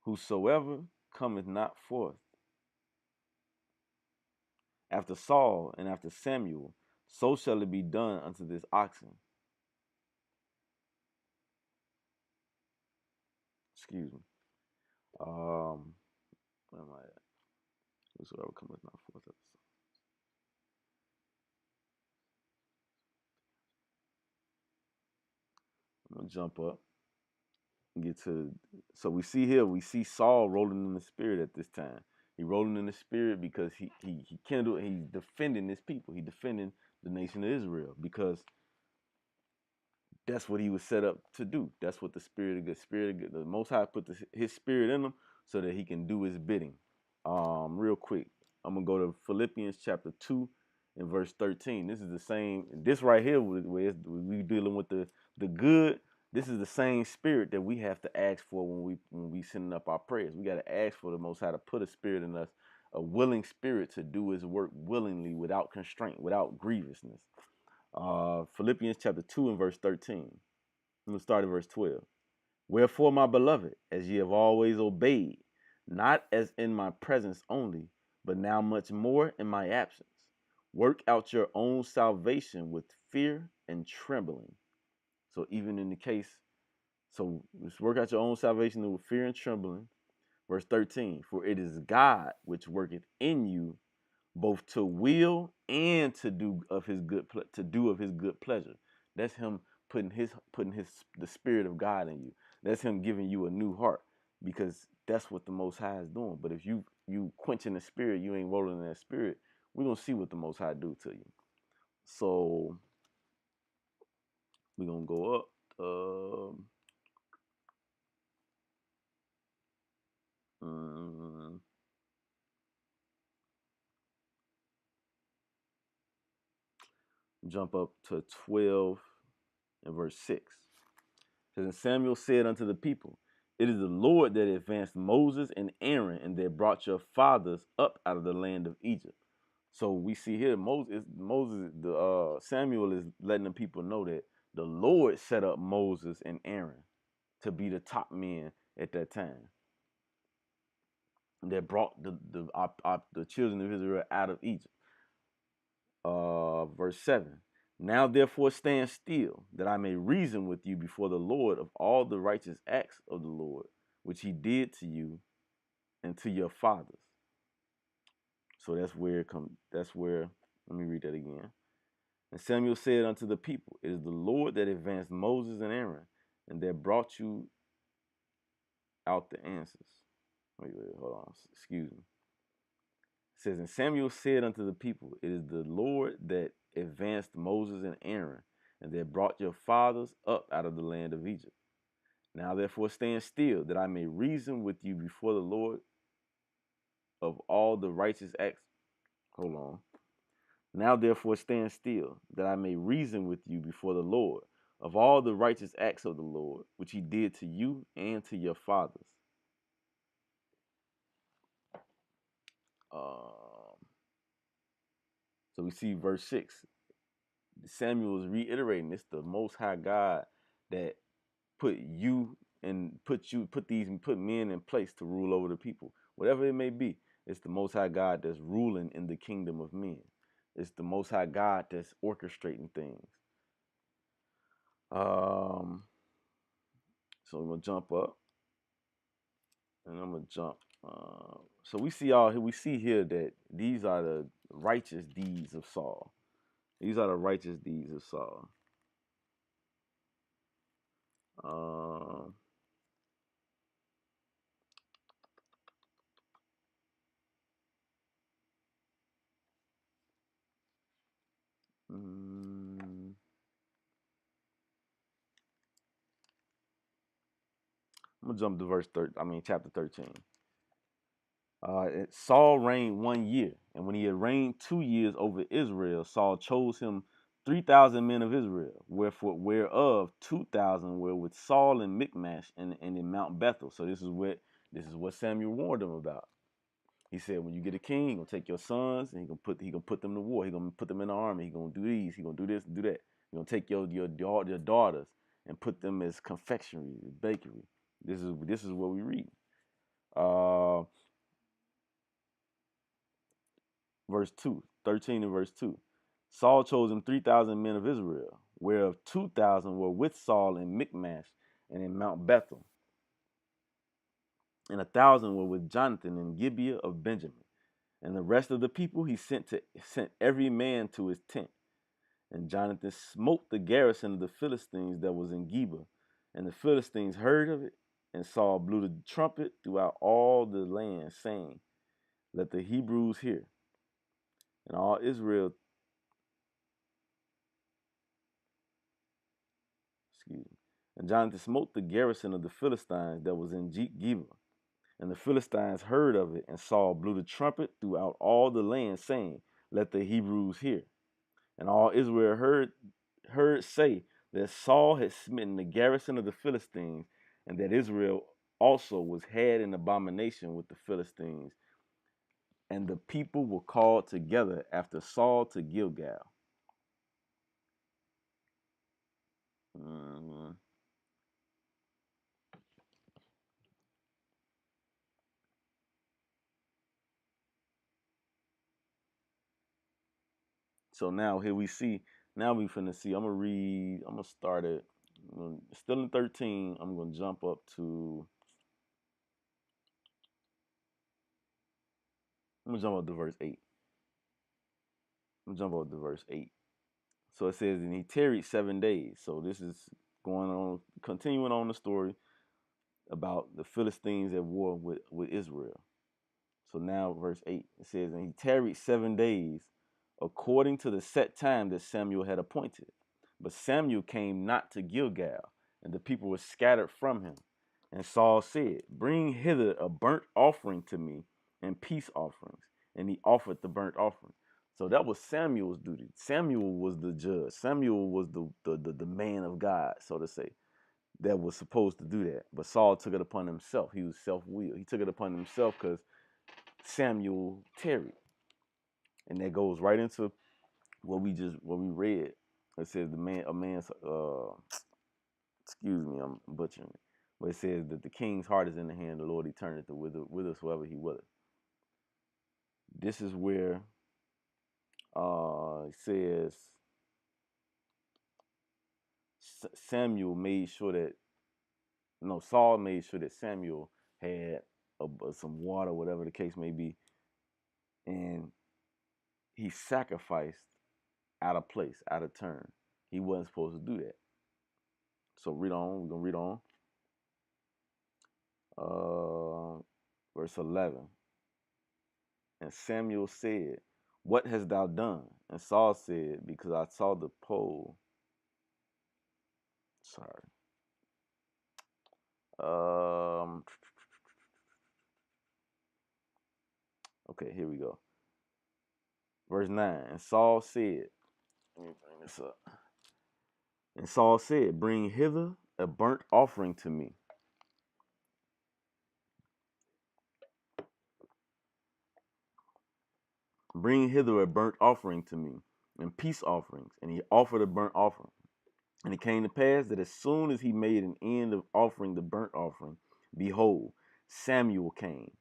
Whosoever cometh not forth after Saul and after Samuel, so shall it be done unto this oxen. Excuse me. Where am I at? Whosoever cometh not forth after Saul. I'm gonna jump up and get to. So we see Saul rolling in the spirit at this time. He rolling in the spirit because he kindled. He's defending his people. He defending the nation of Israel because that's what he was set up to do. That's what the the Most High put his spirit in him so that he can do his bidding. Real quick, I'm gonna go to Philippians chapter 2 and verse 13. This is the same. This right here, where we dealing with the good. This is the same spirit that we have to ask for when we sending up our prayers. We got to ask for the Most High to put a spirit in us, a willing spirit to do His work willingly, without constraint, without grievousness. Philippians chapter 2 and verse 13. I'm going to start at verse 12. Wherefore, my beloved, as ye have always obeyed, not as in my presence only, but now much more in my absence, work out your own salvation with fear and trembling. So even in the case, so let's work out your own salvation with fear and trembling. Verse 13, for it is God which worketh in you both to will and to do of his good pleasure. That's him putting the spirit of God in you. That's him giving you a new heart, because that's what the Most High is doing. But if you quenching the spirit, you ain't rolling in that spirit, we're gonna see what the Most High do to you. So we're gonna go up. Jump up to 12 and verse 6. And Samuel said unto the people, It is the Lord that advanced Moses and Aaron, and that brought your fathers up out of the land of Egypt. So we see here Samuel is letting the people know that the Lord set up Moses and Aaron to be the top men at that time. that brought the children of Israel out of Egypt. Verse 7. Now therefore stand still, that I may reason with you before the Lord of all the righteous acts of the Lord, which he did to you and to your fathers. So that's where it comes. That's where, let me read that again. And Samuel said unto the people, it is the Lord that advanced Moses and Aaron, and that brought you out the answers. Wait, hold on. Excuse me. It says, and Samuel said unto the people, it is the Lord that advanced Moses and Aaron, and that brought your fathers up out of the land of Egypt. Now therefore stand still, that I may reason with you before the Lord of all the righteous acts. Hold on. Now therefore stand still, that I may reason with you before the Lord of all the righteous acts of the Lord, which he did to you and to your fathers. So we see verse 6. Samuel is reiterating it's the Most High God that put men in place to rule over the people, whatever it may be. It's the Most High God that's ruling in the kingdom of men. It's the Most High God that's orchestrating things. So I'm gonna jump up, and I'm gonna jump. So we see here that these are the righteous deeds of Saul. These are the righteous deeds of Saul. I'm gonna jump to chapter 13. Saul reigned 1 year, and when he had reigned 2 years over Israel, Saul chose him 3,000 men of Israel, whereof 2,000 were with Saul in Michmash and in Mount Bethel. So this is what Samuel warned him about. He said, when you get a king, he's gonna take your sons and he gonna put them to war. He's gonna put them in the army. He's gonna do these. He's gonna do this, do that. He's gonna take your daughters and put them as confectionery, bakery. This is what we read. Verse 2, 13 and verse 2. Saul chose him 3,000 men of Israel, whereof 2,000 were with Saul in Michmash and in Mount Bethel, and 1,000 were with Jonathan in Gibeah of Benjamin. And the rest of the people he sent every man to his tent. And Jonathan smote the garrison of the Philistines that was in Gibeah. And the Philistines heard of it, and Saul blew the trumpet throughout all the land, saying, let the Hebrews hear. And all Israel, and Jonathan smote the garrison of the Philistines that was in Gibeah. And the Philistines heard of it, and Saul blew the trumpet throughout all the land, saying, let the Hebrews hear. And all Israel heard say that Saul had smitten the garrison of the Philistines, and that Israel also was had in abomination with the Philistines. And the people were called together after Saul to Gilgal. So now here we see, now we finna see, I'm gonna start it, still in 13, I'm gonna jump up to, verse 8. Verse 8. So it says, and he tarried 7 days. So this is going on, continuing on the story about the Philistines at war with Israel. So now verse 8, it says, and he tarried 7 days according to the set time that Samuel had appointed. But Samuel came not to Gilgal, and the people were scattered from him. And Saul said, bring hither a burnt offering to me and peace offerings. And he offered the burnt offering. So that was Samuel's duty. Samuel was the judge. Samuel was the man of God, so to say, that was supposed to do that. But Saul took it upon himself. He was self-willed. He took it upon himself because Samuel tarried. And that goes right into what we read. It says excuse me, I'm butchering it. But it says that the king's heart is in the hand of the Lord, he turneth to whithersoever he willeth. This is where it says Saul made sure that Samuel had some water, whatever the case may be, and he sacrificed out of place, out of turn. He wasn't supposed to do that. So read on. We're gonna read on. Verse 11. And Samuel said, "What hast thou done?" And Saul said, "Because I saw the pole." Sorry. Okay, here we go. Verse 9. And Saul said, let me bring this up. And Saul said, "Bring hither a burnt offering to me." Bring hither a burnt offering to me, and peace offerings. And he offered a burnt offering. And it came to pass that as soon as he made an end of offering the burnt offering, behold, Samuel came.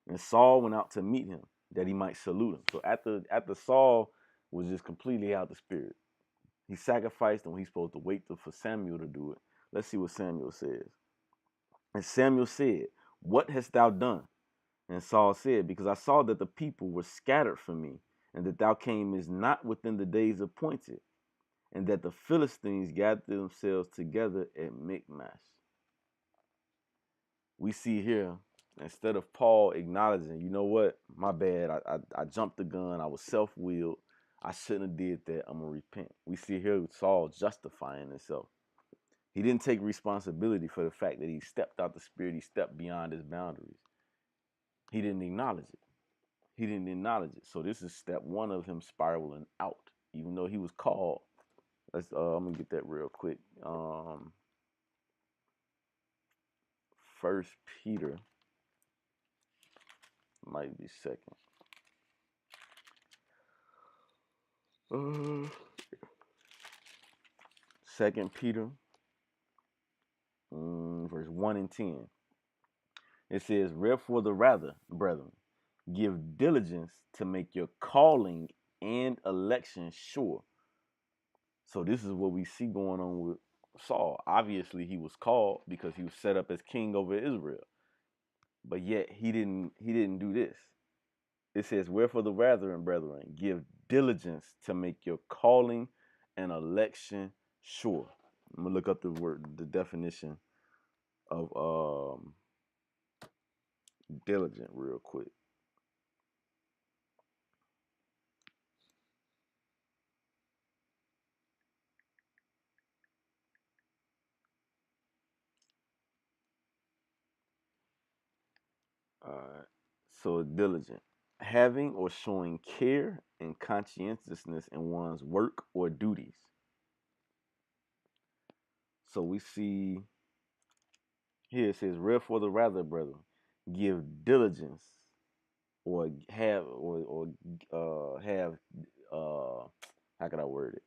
And Saul went out to meet him, that he might salute him. So after Saul was just completely out the spirit, he sacrificed, and he's supposed to wait for Samuel to do it. Let's see what Samuel says. And Samuel said, "What hast thou done?" And Saul said, "Because I saw that the people were scattered from me, and that thou camest not within the days appointed, and that the Philistines gathered themselves together at Michmash." We see here, instead of Paul acknowledging, you know what, my bad, I jumped the gun, I was self-willed, I shouldn't have did that, I'm going to repent. We see here Saul justifying himself. He didn't take responsibility for the fact that he stepped out the spirit, he stepped beyond his boundaries. He didn't acknowledge it. He didn't acknowledge it. So this is step one of him spiraling out, even though he was called. I'm gonna get that real quick. 1 Peter might be second. 2 Peter, verse 1 and 10. It says, "Wherefore the rather, brethren, give diligence to make your calling and election sure." So this is what we see going on with Saul. Obviously, he was called because he was set up as king over Israel. But yet he didn't do this. It says, "Wherefore the rather, brethren, give diligence to make your calling and election sure." I'm gonna look up the definition of diligent real quick. All right. So diligent, having or showing care and conscientiousness in one's work or duties. So we see here it says, "Wherefore the rather, brethren, give diligence or have have how could I word it?"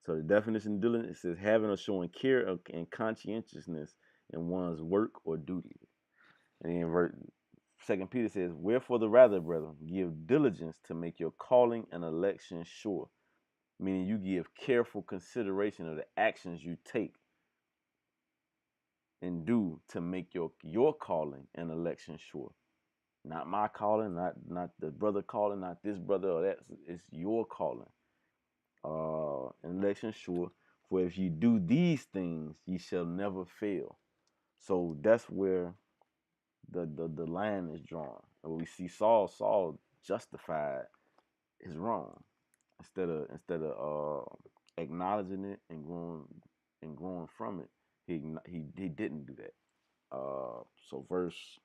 So the definition of diligence, it says having or showing care and conscientiousness in one's work or duty. And then 2 Peter says, "Wherefore the rather, brethren, give diligence to make your calling and election sure." Meaning you give careful consideration of the actions you take and do to make your calling and election sure. Not my calling, not the brother calling, not this brother or that. It's your calling. Election sure. For if you do these things, ye shall never fail. So that's where the line is drawn. And we see Saul justified his wrong instead of acknowledging it and growing from it. He didn't do that. So verse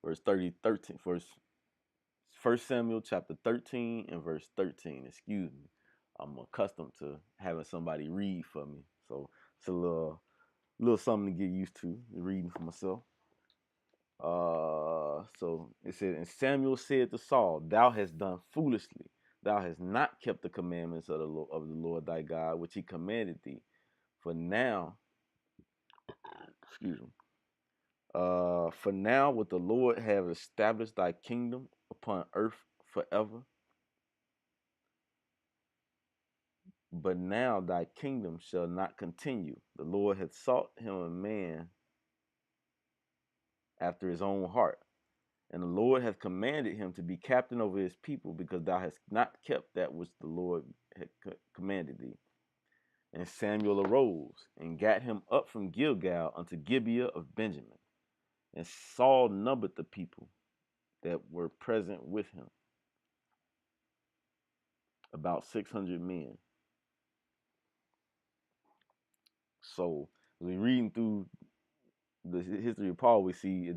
30, 13, First Samuel chapter 13 and verse 13. Excuse me. I'm accustomed to having somebody read for me. So it's a little something to get used to, reading for myself. So it said, "And Samuel said to Saul, Thou hast done foolishly. Thou hast not kept the commandments of the Lord thy God, which he commanded thee. For now, excuse me. For now, would the Lord have established thy kingdom upon earth forever? But now thy kingdom shall not continue. The Lord hath sought him a man after his own heart. And the Lord hath commanded him to be captain over his people, because thou hast not kept that which the Lord had commanded thee. And Samuel arose and gat him up from Gilgal unto Gibeah of Benjamin. And Saul numbered the people that were present with him, about 600 men. So, as we reading through the history of Paul, we see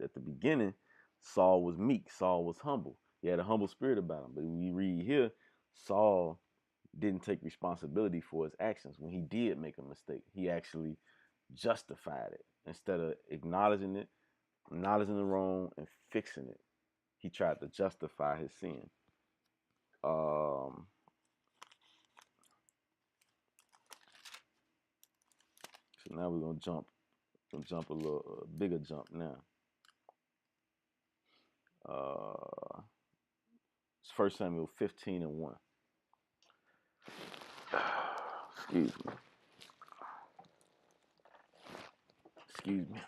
at the beginning, Saul was meek. Saul was humble. He had a humble spirit about him. But we read here, Saul didn't take responsibility for his actions. When he did make a mistake, he actually justified it. Instead of acknowledging the wrong, and fixing it, he tried to justify his sin. So now we're gonna jump a little bigger jump now. It's 1 Samuel 15:1. Excuse me.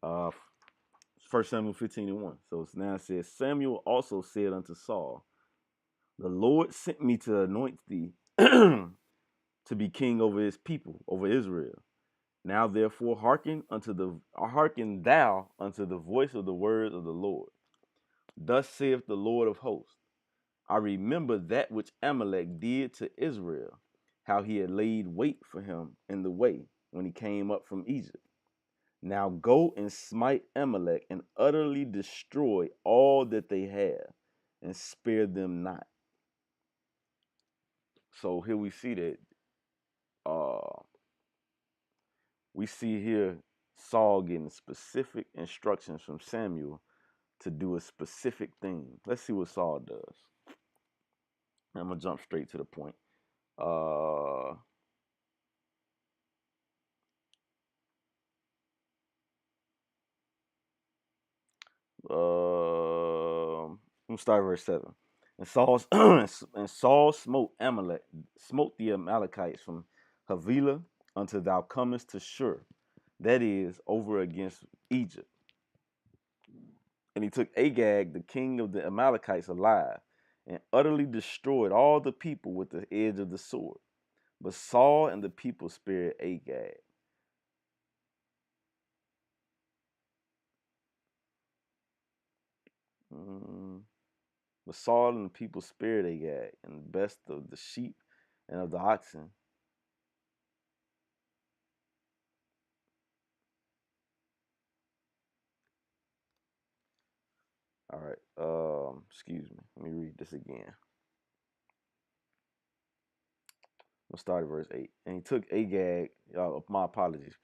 1 Samuel 15:1. So it's now it says, Samuel also said unto Saul, the Lord sent me to anoint thee to be king over his people, over Israel. Now therefore hearken thou unto the voice of the words of the Lord. Thus saith the Lord of hosts, I remember that which Amalek did to Israel, how he had laid wait for him in the way when he came up from Egypt. Now go and smite Amalek and utterly destroy all that they have, and spare them not. So here we see that we see here Saul getting specific instructions from Samuel to do a specific thing. Let's see what Saul does. I'm gonna jump straight to the point. Let me start verse 7. And Saul smote the Amalekites from Havilah until thou comest to Shur, that is, over against Egypt. And he took Agag, the king of the Amalekites, alive, and utterly destroyed all the people with the edge of the sword. But Saul and the people spared Agag. But Saul and the people spared Agag, and the best of the sheep and of the oxen. All right. Excuse me. Let me read this again. We'll start at verse 8. And he took Agag, my apologies.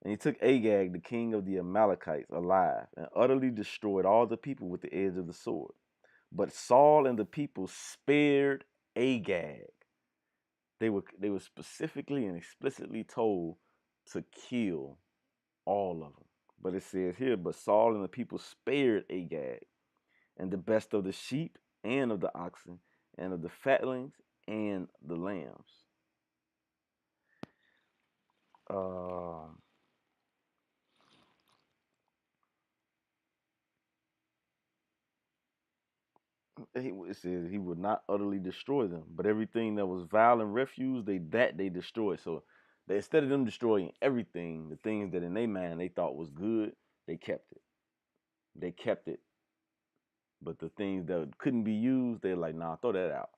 And he took Agag, the king of the Amalekites, alive, and utterly destroyed all the people with the edge of the sword. But Saul and the people spared Agag. They were specifically and explicitly told to kill all of them. But it says here, but Saul and the people spared Agag, and the best of the sheep and of the oxen and of the fatlings and the lambs. It says he would not utterly destroy them, but everything that was vile and refuse, they destroyed. So instead of them destroying everything, the things that in their mind they thought was good, they kept it. They kept it. But the things that couldn't be used, they're like, nah, throw that out.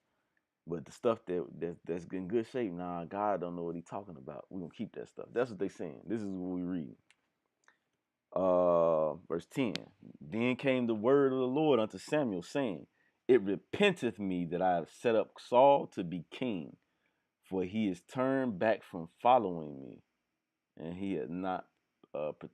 But the stuff that's in good shape, nah, God don't know what he's talking about. We're gonna keep that stuff. That's what they're saying. This is what we read. Verse 10. Then came the word of the Lord unto Samuel, saying, It repenteth me that I have set up Saul to be king, for he is turned back from following me, and he had not. It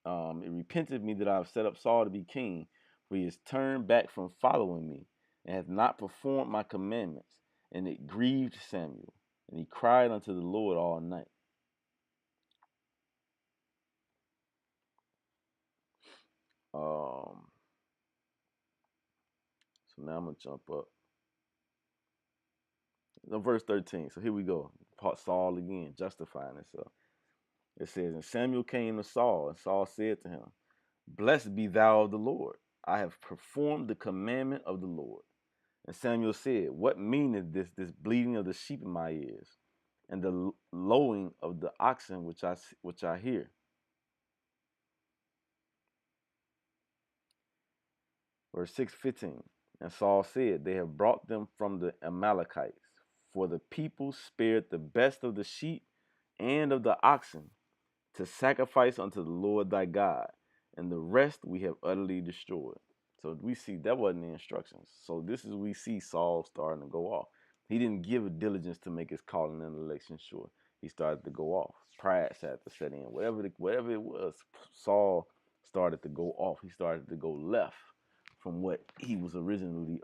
repenteth me that I have set up Saul to be king, for he is turned back from following me, and hath not performed my commandments, and it grieved Samuel. and he cried unto the Lord all night. So now I'm gonna jump up. Verse 13. So here we go. Saul again, justifying himself. It says, and Samuel came to Saul, and Saul said to him, Blessed be thou of the Lord. I have performed the commandment of the Lord. And Samuel said, What meaneth this bleating of the sheep in my ears, and the lowing of the oxen which I hear? Verse 6:15. And Saul said, They have brought them from the Amalekites, for the people spared the best of the sheep and of the oxen to sacrifice unto the Lord thy God, and the rest we have utterly destroyed. So we see that wasn't the instructions. So this is we see Saul starting to go off. He didn't give a diligence to make his calling and election sure. He started to go off. Pride started to set in. Whatever it was, Saul started to go off. He started to go left from what he was originally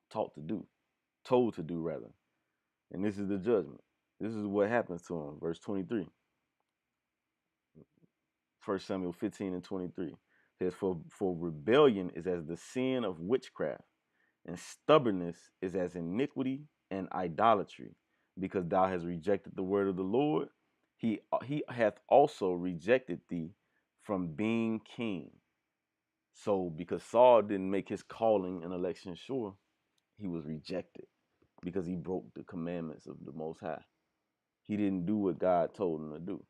taught to do, told to do rather. And this is the judgment. This is what happens to him. Verse 23. 1 Samuel 15 and 23 says, For rebellion is as the sin of witchcraft, and stubbornness is as iniquity and idolatry. Because thou hast rejected the word of the Lord, he hath also rejected thee from being king. So because Saul didn't make his calling and election sure, he was rejected because he broke the commandments of the Most High. He didn't do what God told him to do.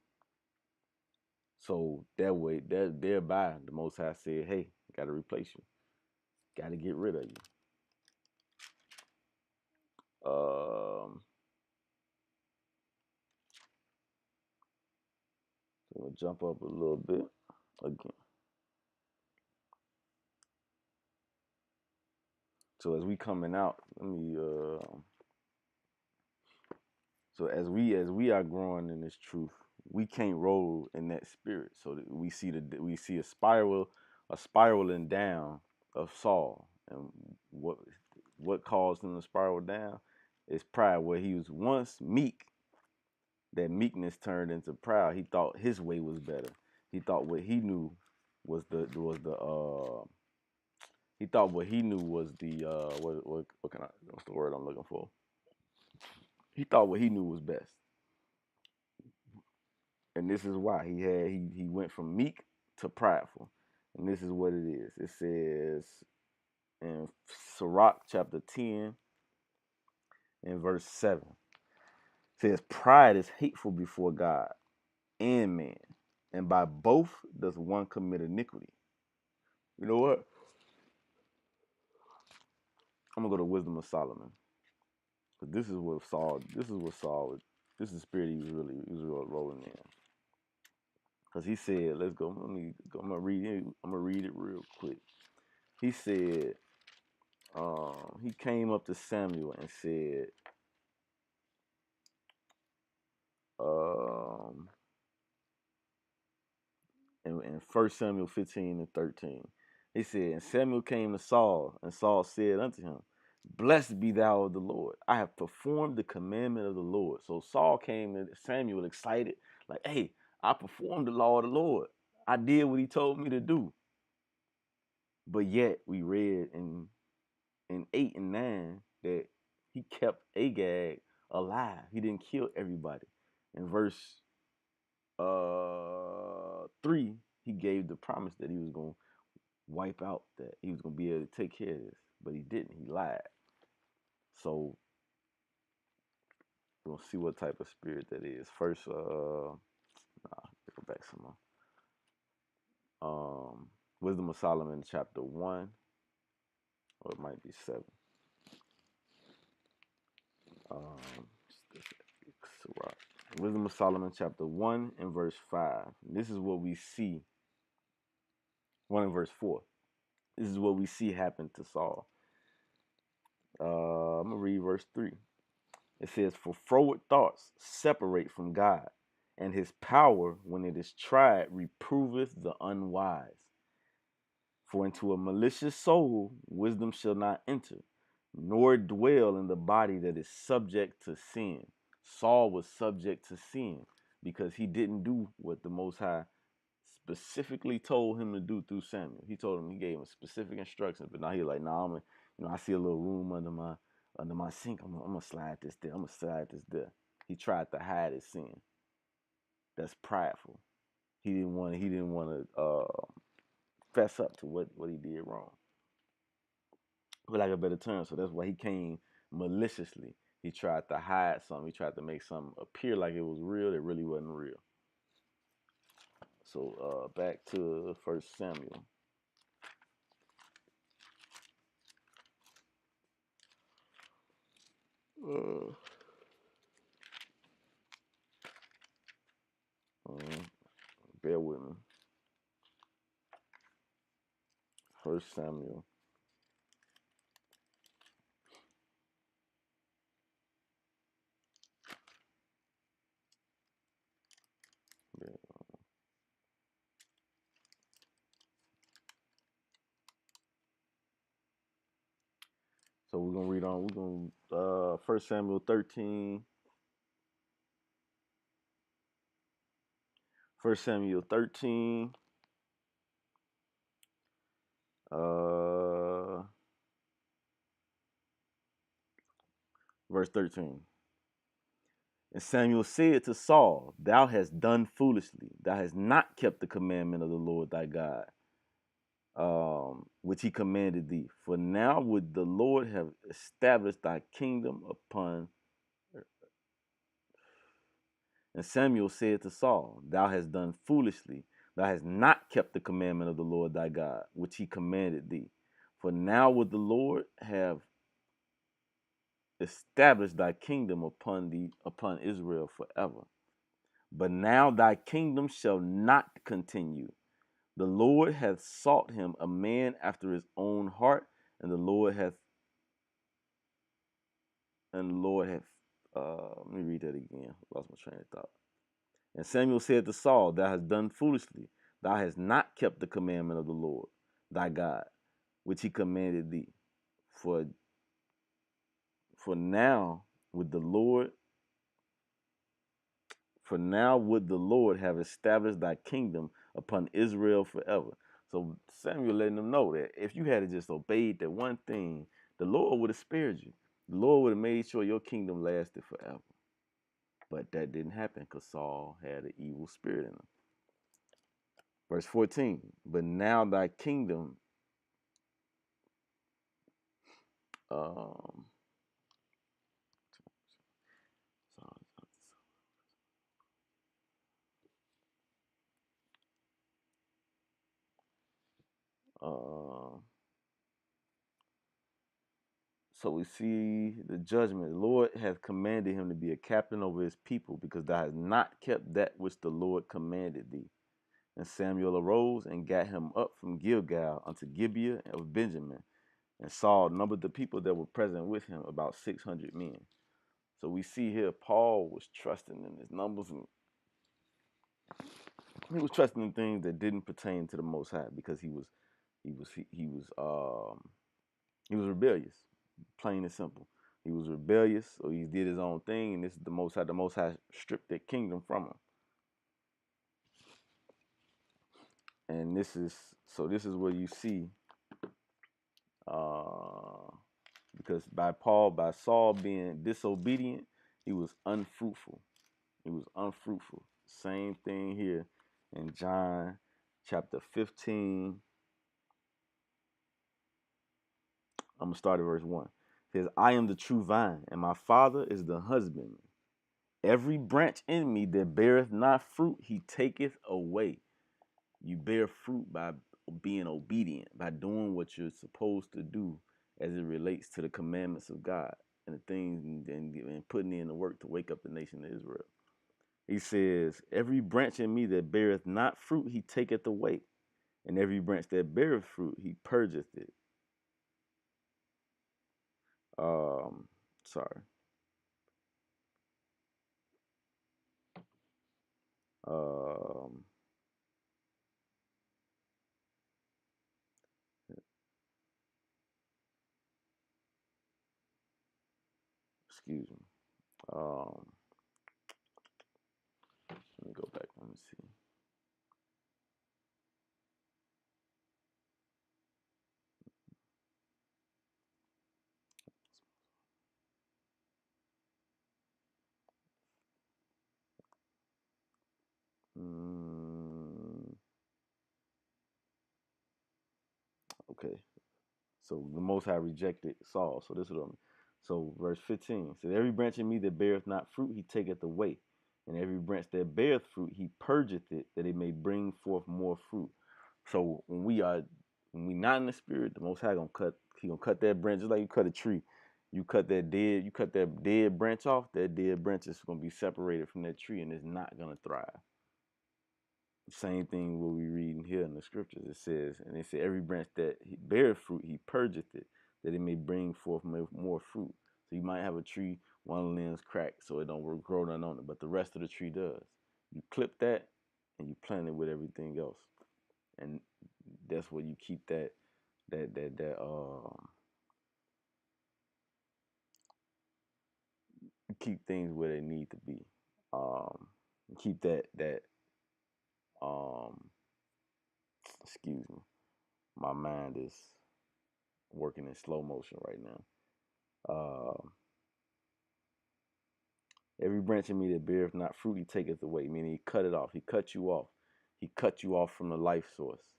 So that way, thereby, the Most High said, hey, got to replace you. Got to get rid of you. So we'll jump up a little bit again. So as we coming out, let me, so as we are growing in this truth, we can't roll in that spirit. So that we see a spiraling down of Saul, and what caused him to spiral down is pride. Where he was once meek, that meekness turned into pride. He thought his way was better. He thought what he knew was the he thought what he knew was the what's the word I'm looking for? He thought what he knew was best. And this is why he went from meek to prideful. And this is what it is. It says in Sirach chapter 10 and verse 7. It says, Pride is hateful before God and man, and by both does one commit iniquity. You know what? I'm gonna go to Wisdom of Solomon. Because this is the spirit he was really rolling in. Because he said, let's go, I'm gonna read it real quick. He said, he came up to Samuel and said, in 1 Samuel 15 and 13, he said, And Samuel came to Saul, and Saul said unto him, Blessed be thou of the Lord. I have performed the commandment of the Lord. So Saul came to Samuel excited, like, hey, I performed the law of the Lord. I did what he told me to do. But yet we read in 8 and 9 that he kept Agag alive. He didn't kill everybody. In verse 3, he gave the promise that he was going to wipe out, that he was going to be able to take care of this. But he didn't. He lied. So we'll see what type of spirit that is. First, go back some more. Wisdom of Solomon, chapter 1, or it might be 7. Wisdom of Solomon, chapter 1 and verse 5. This is what we see. 1 and verse 4. This is what we see happen to Saul. I'm going to read verse 3. It says, For froward thoughts separate from God, and his power, when it is tried, reproveth the unwise. For into a malicious soul wisdom shall not enter, nor dwell in the body that is subject to sin. Saul was subject to sin because he didn't do what the Most High specifically told him to do through Samuel. He told him, he gave him specific instructions, but now he's like, nah, I see a little room under my sink. I'm gonna slide this there. I'm gonna slide this there. He tried to hide his sin. That's prideful. He didn't want to fess up to what he did wrong, for lack of a better term. So that's why he came maliciously. He tried to hide something. He tried to make something appear like it was real. It really wasn't real. So back to First Samuel. Uh, bear with me. First Samuel. Yeah. So we're gonna read on. We're gonna First Samuel 13. First Samuel 13. Verse 13. And Samuel said to Saul, thou hast done foolishly. Thou hast not kept the commandment of the Lord thy God, which he commanded thee. For now would the Lord have established thy kingdom upon. And Samuel said to Saul, thou hast done foolishly. Thou hast not kept the commandment of the Lord thy God, which he commanded thee. For now would the Lord have established thy kingdom upon Israel forever. But now thy kingdom shall not continue. The Lord hath sought him a man after his own heart, and the Lord hath let me read that again. Lost my train of thought. And Samuel said to Saul, thou hast done foolishly. Thou hast not kept the commandment of the Lord thy God, which he commanded thee. For now would the Lord have established thy kingdom upon Israel forever. So Samuel letting them know that if you had just obeyed that one thing, the Lord would have spared you. The Lord would have made sure your kingdom lasted forever. But that didn't happen because Saul had an evil spirit in him. Verse 14, but now thy kingdom um, so we see the judgment. The Lord hath commanded him to be a captain over his people, because thou hast not kept that which the Lord commanded thee. And Samuel arose and got him up from Gilgal unto Gibeah of Benjamin. And Saul numbered the people that were present with him, about 600 men. So we see here Paul was trusting in his numbers, and he was trusting in things that didn't pertain to the Most High, because he was rebellious, plain and simple. He was rebellious, so he did his own thing, and this is the Most High. The Most High stripped that kingdom from him. And this is where you see, because by Saul being disobedient, he was unfruitful. He was unfruitful. Same thing here in John chapter 15. I'm going to start at verse 1. It says, I am the true vine, and my Father is the husbandman. Every branch in me that beareth not fruit, he taketh away. You bear fruit by being obedient, by doing what you're supposed to do as it relates to the commandments of God and the things, and putting in the work to wake up the nation of Israel. He says, every branch in me that beareth not fruit, he taketh away. And every branch that beareth fruit, he purgeth it. Sorry. excuse me. Let me go back. Let me see. Okay. So the Most High rejected Saul. So this is what I'm. So verse 15 says, "Every branch in me that beareth not fruit, he taketh away, and every branch that beareth fruit, he purgeth it, that it may bring forth more fruit." So when we not in the spirit, the Most High gonna cut. He gonna cut that branch just like you cut a tree. You cut that dead branch off. That dead branch is gonna be separated from that tree, and it's not gonna thrive. Same thing what we reading here in the scriptures. It says, and it said, every branch that beareth fruit, he purgeth it, that it may bring forth more fruit. So you might have a tree, one limb's cracked, so it don't grow none on it, but the rest of the tree does. You clip that, and you plant it with everything else, and that's where you keep you keep things where they need to be. Keep that excuse me, my mind is working in slow motion right now. Every branch in me that beareth not fruit, he taketh away. Meaning he cut it off. He cut you off. He cut you off from the life source.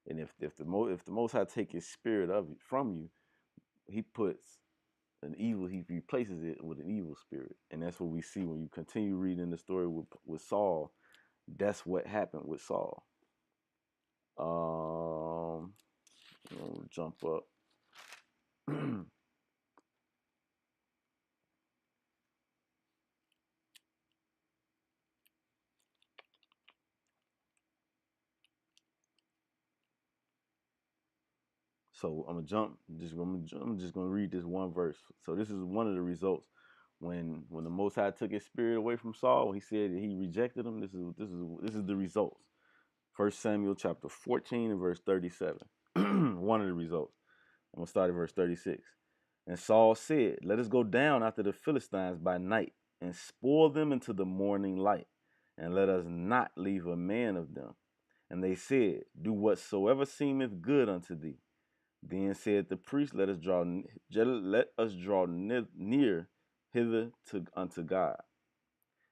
And if the Most High take his spirit from you, he puts an evil. He replaces it with an evil spirit. And that's what we see when you continue reading the story with Saul. That's what happened with Saul. We'll jump up. So I'm just gonna read this one verse. So this is one of the results when the Most High took his spirit away from Saul. He said that he rejected him. This is the results. 1 Samuel chapter 14 and verse 37. One of the results. I'm gonna start at verse 36. And Saul said, "Let us go down after the Philistines by night and spoil them into the morning light, and let us not leave a man of them." And they said, "Do whatsoever seemeth good unto thee." Then said the priest, let us draw near hither unto God.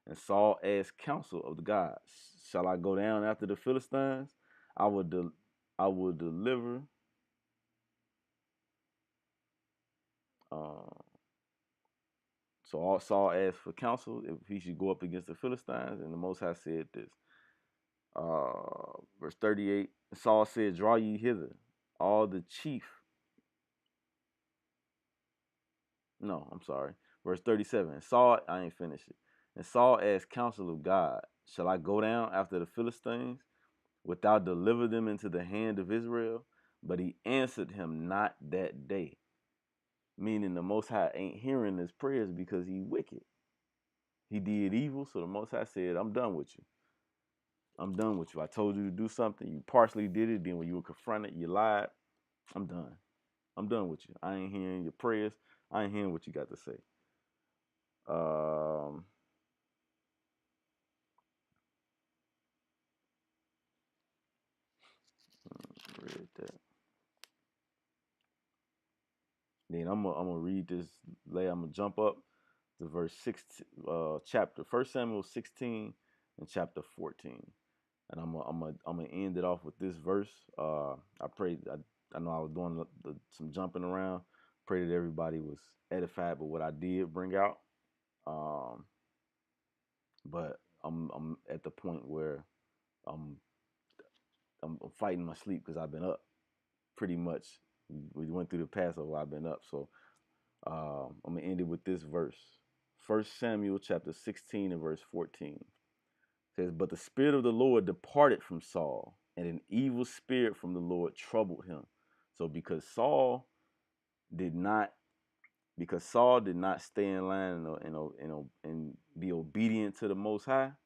And Saul asked counsel of the gods, "Shall I go down after the Philistines? I will deliver." So Saul asked for counsel if he should go up against the Philistines, and the Most High said this. Verse 38, Saul said, "Draw ye hither all the chief." No, I'm sorry. Verse 37. And Saul, I ain't finished it. And Saul asked counsel of God, "Shall I go down after the Philistines, without deliver them into the hand of Israel?" But he answered him not that day. Meaning the Most High ain't hearing his prayers because he wicked. He did evil, so the Most High said, "I'm done with you. I'm done with you. I told you to do something. You partially did it. Then when you were confronted, you lied. I'm done. I'm done with you. I ain't hearing your prayers. I ain't hearing what you got to say." Um, read that. Then I'm gonna read this. I'm gonna jump up to verse 16, chapter 1 Samuel 16 and chapter 14, and I'm gonna end it off with this verse. I pray. I know I was doing some jumping around. Pray that everybody was edified by what I did bring out. But I'm at the point where I'm I'm fighting my sleep because I've been up pretty much. We went through the Passover. I've been up, so I'm gonna end it with this verse. 1 Samuel chapter 16 and verse 14 it says, "But the spirit of the Lord departed from Saul, and an evil spirit from the Lord troubled him." So because Saul did not stay in line and be obedient to the Most High,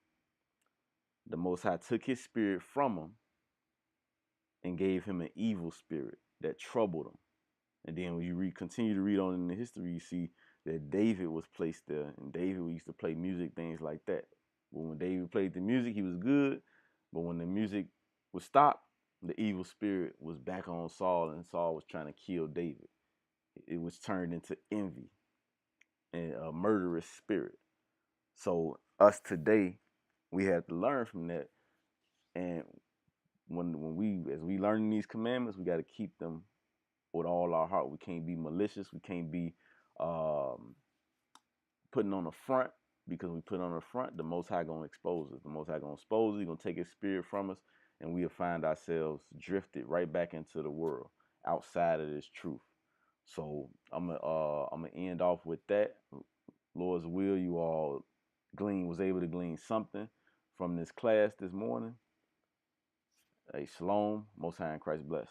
the Most High took his spirit from him and gave him an evil spirit that troubled him. And then when you continue to read on in the history, you see that David was placed there, and David used to play music, things like that. But when David played the music, he was good. But when the music was stopped, the evil spirit was back on Saul, and Saul was trying to kill David. It was turned into envy and a murderous spirit. So us today, we have to learn from that. And when we as we learn these commandments, we got to keep them with all our heart. We can't be malicious. We can't be putting on the front, because we put on the front, the Most High gonna expose us. The Most High gonna expose us. He gonna take His spirit from us, and we'll find ourselves drifted right back into the world outside of this truth. So I'm gonna end off with that. Lord's will, you all was able to glean something from this class this morning. Hey, shalom. Most High in Christ bless.